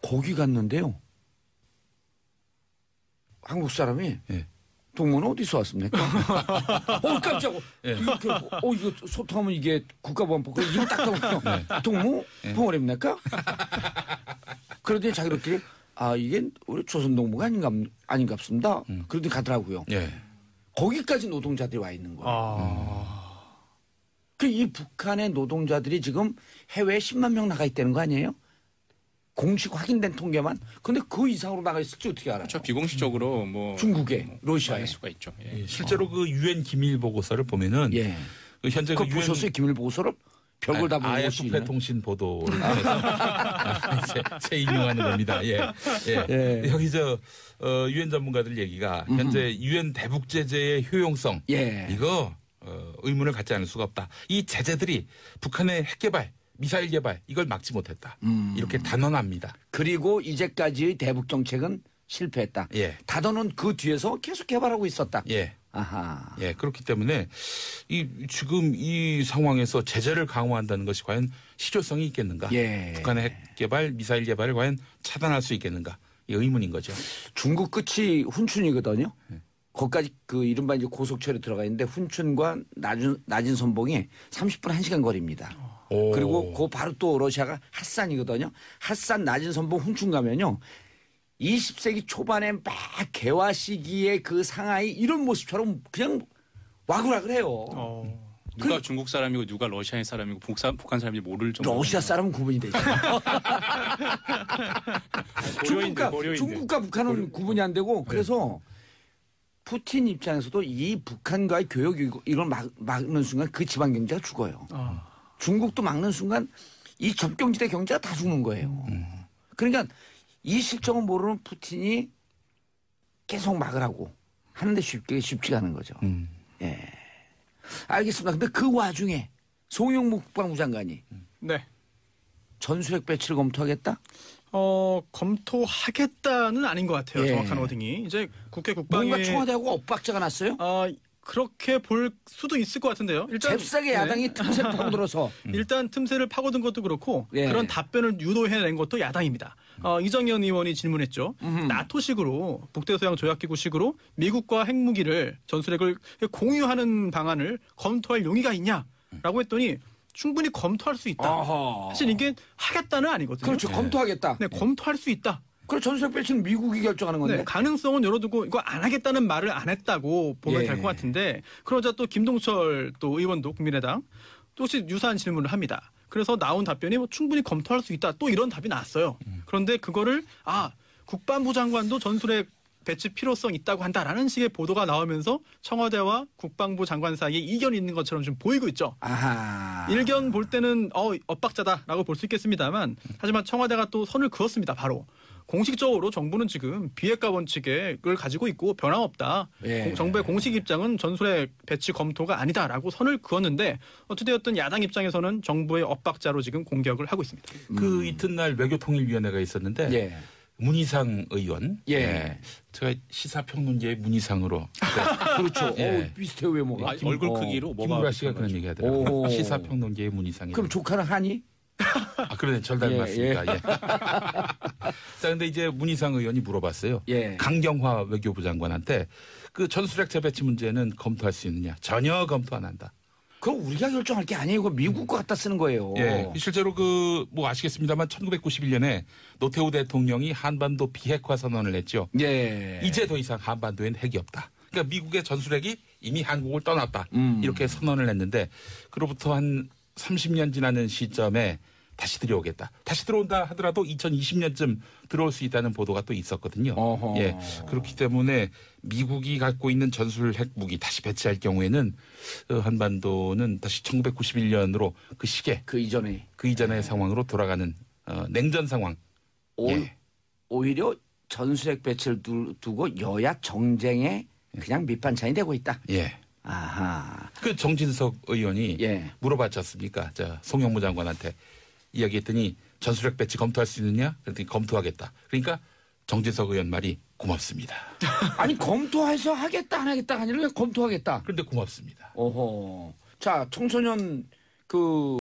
거기 갔는데요. 한국 사람이 동무는 어디서 왔습니까? 깜짝. 이거 소통하면 이게 국가보안법. 이거 딱 보면 동무 봉어입니까? 그러더니 자기들끼리 이게 우리 조선동무가 아닌갑습니다. 그러더니 가더라고요. 거기까지 노동자들이 와 있는 거예요. 이 북한의 노동자들이 지금 해외에 10만 명 나가 있다는 거 아니에요? 공식 확인된 통계만. 근데 그 이상으로 나가 있을지 어떻게 알아요? 그렇죠. 비공식적으로 뭐 중국에, 러시아에. 알 수가 있죠. 예. 실제로 그 유엔 기밀 보고서를 보면은 그 현재 그 보셨어요? 기밀 보고서를? 별걸 다 보고 AFP 통신 보도를 통해서 재인용하는 겁니다. 여기 유엔 전문가들 얘기가 현재 유엔 대북 제재의 효용성 이거 의문을 갖지 않을 수가 없다. 이 제재들이 북한의 핵 개발, 미사일 개발 이걸 막지 못했다. 이렇게 단언합니다. 그리고 이제까지의 대북 정책은 실패했다. 단언은 그 뒤에서 계속 개발하고 있었다. 아하. 그렇기 때문에 지금 이 상황에서 제재를 강화한다는 것이 과연 실효성이 있겠는가? 북한의 핵 개발, 미사일 개발을 과연 차단할 수 있겠는가? 이 의문인 거죠. 중국 끝이 훈춘이거든요. 거기까지 그 이른바 이제 고속철에 들어가 있는데 훈춘과 낮은 선봉이 30분 1시간 거리입니다. 그리고 그 바로 또 러시아가 핫산이거든요. 핫산 낮은 선봉 훈춘 가면요. 20세기 초반에 막 개화 시기의 그 상하이 이런 모습처럼 그냥 와글와글해요. 누가 중국 사람이고 누가 러시아 사람이고 북한 사람인지 모를 정도. 러시아 사람은 구분이 되죠. 중국과 북한은 구분이 안 되고 그래서 푸틴 입장에서도 이 북한과의 교역 이걸 막는 순간 그 지방 경제가 죽어요. 중국도 막는 순간 이 접경지대 경제가 다 죽는 거예요. 그러니까 이 실정을 모르는 푸틴이 계속 막으라고 하는데 쉽지가 않은 거죠. 알겠습니다. 근데 그 와중에 송영무 국방부 장관이 전술핵 배치를 검토하겠다? 검토하겠다는 아닌 것 같아요. 정확한 워딩이. 이제 국회 국방위 뭔가 청와대하고 엇박자가 났어요? 그렇게 볼 수도 있을 것 같은데요. 일단 잽싸게 야당이 틈새 파고들어서 일단 틈새를 파고든 것도 그렇고 그런 답변을 유도해낸 것도 야당입니다. 이정현 의원이 질문했죠. 나토식으로 북대서양 조약기구식으로 미국과 핵무기를 전술핵을 공유하는 방안을 검토할 용의가 있냐라고 했더니 충분히 검토할 수 있다. 사실 이게 하겠다는 아니거든요. 그렇죠. 검토하겠다. 검토할 수 있다. 그럼 전술핵 배치는 미국이 결정하는 건데. 가능성은 열어두고 이거 안 하겠다는 말을 안 했다고 보면 될 것 같은데 그러자 또 김동철 또 의원도 국민의당 또 혹시 유사한 질문을 합니다. 그래서 나온 답변이 충분히 검토할 수 있다. 또 이런 답이 나왔어요. 그런데 그거를 국방부 장관도 전술핵 배치 필요성 있다고 한다라는 식의 보도가 나오면서 청와대와 국방부 장관 사이에 이견이 있는 것처럼 좀 보이고 있죠. 일견 볼 때는 엇박자다라고 볼 수 있겠습니다만 하지만 청와대가 또 선을 그었습니다. 바로. 공식적으로 정부는 지금 비핵화 원칙을 가지고 있고 변함없다. 정부의 공식 입장은 전술핵 배치 검토가 아니다라고 선을 그었는데 어찌되었든 야당 입장에서는 정부의 엇박자로 지금 공격을 하고 있습니다. 그 이튿날 외교통일위원회가 있었는데 문희상 의원. 제가 시사평론계의 문희상으로. 그렇죠. 비슷해요 외모가. 얼굴 크기로 김구라 씨가 그런 얘기 하더라고요. 시사평론계의 문희상이. 그럼 조카는 한이? 그러네. 절 닮았습니다. 자, 근데 이제 문희상 의원이 물어봤어요. 강경화 외교부 장관한테 그 전술핵 재배치 문제는 검토할 수 있느냐. 전혀 검토 안 한다. 그럼 우리가 결정할 게 아니에요. 그거 미국 거 갖다 쓰는 거예요. 실제로 아시겠습니다만 1991년에 노태우 대통령이 한반도 비핵화 선언을 했죠. 이제 더 이상 한반도엔 핵이 없다. 그러니까 미국의 전술핵이 이미 한국을 떠났다. 이렇게 선언을 했는데 그로부터 한 30년 지나는 시점에 다시 들여오겠다. 다시 들어온다 하더라도 2020년쯤 들어올 수 있다는 보도가 또 있었거든요. 그렇기 때문에 미국이 갖고 있는 전술 핵무기 다시 배치할 경우에는 한반도는 다시 1991년으로 그 시계 그 이전의 상황으로 돌아가는 냉전 상황. 오히려 전술 핵 배치를 두고 여야 정쟁에 그냥 밑반찬이 되고 있다. 그 정진석 의원이 물어봤지 않습니까? 송영무 장관한테 이야기했더니 전술핵 배치 검토할 수 있느냐? 그랬더니 검토하겠다. 그러니까 정진석 의원 말이 고맙습니다. 아니 검토해서 하겠다 안 하겠다가 아니라 그냥 검토하겠다. 그런데 고맙습니다. 자 청소년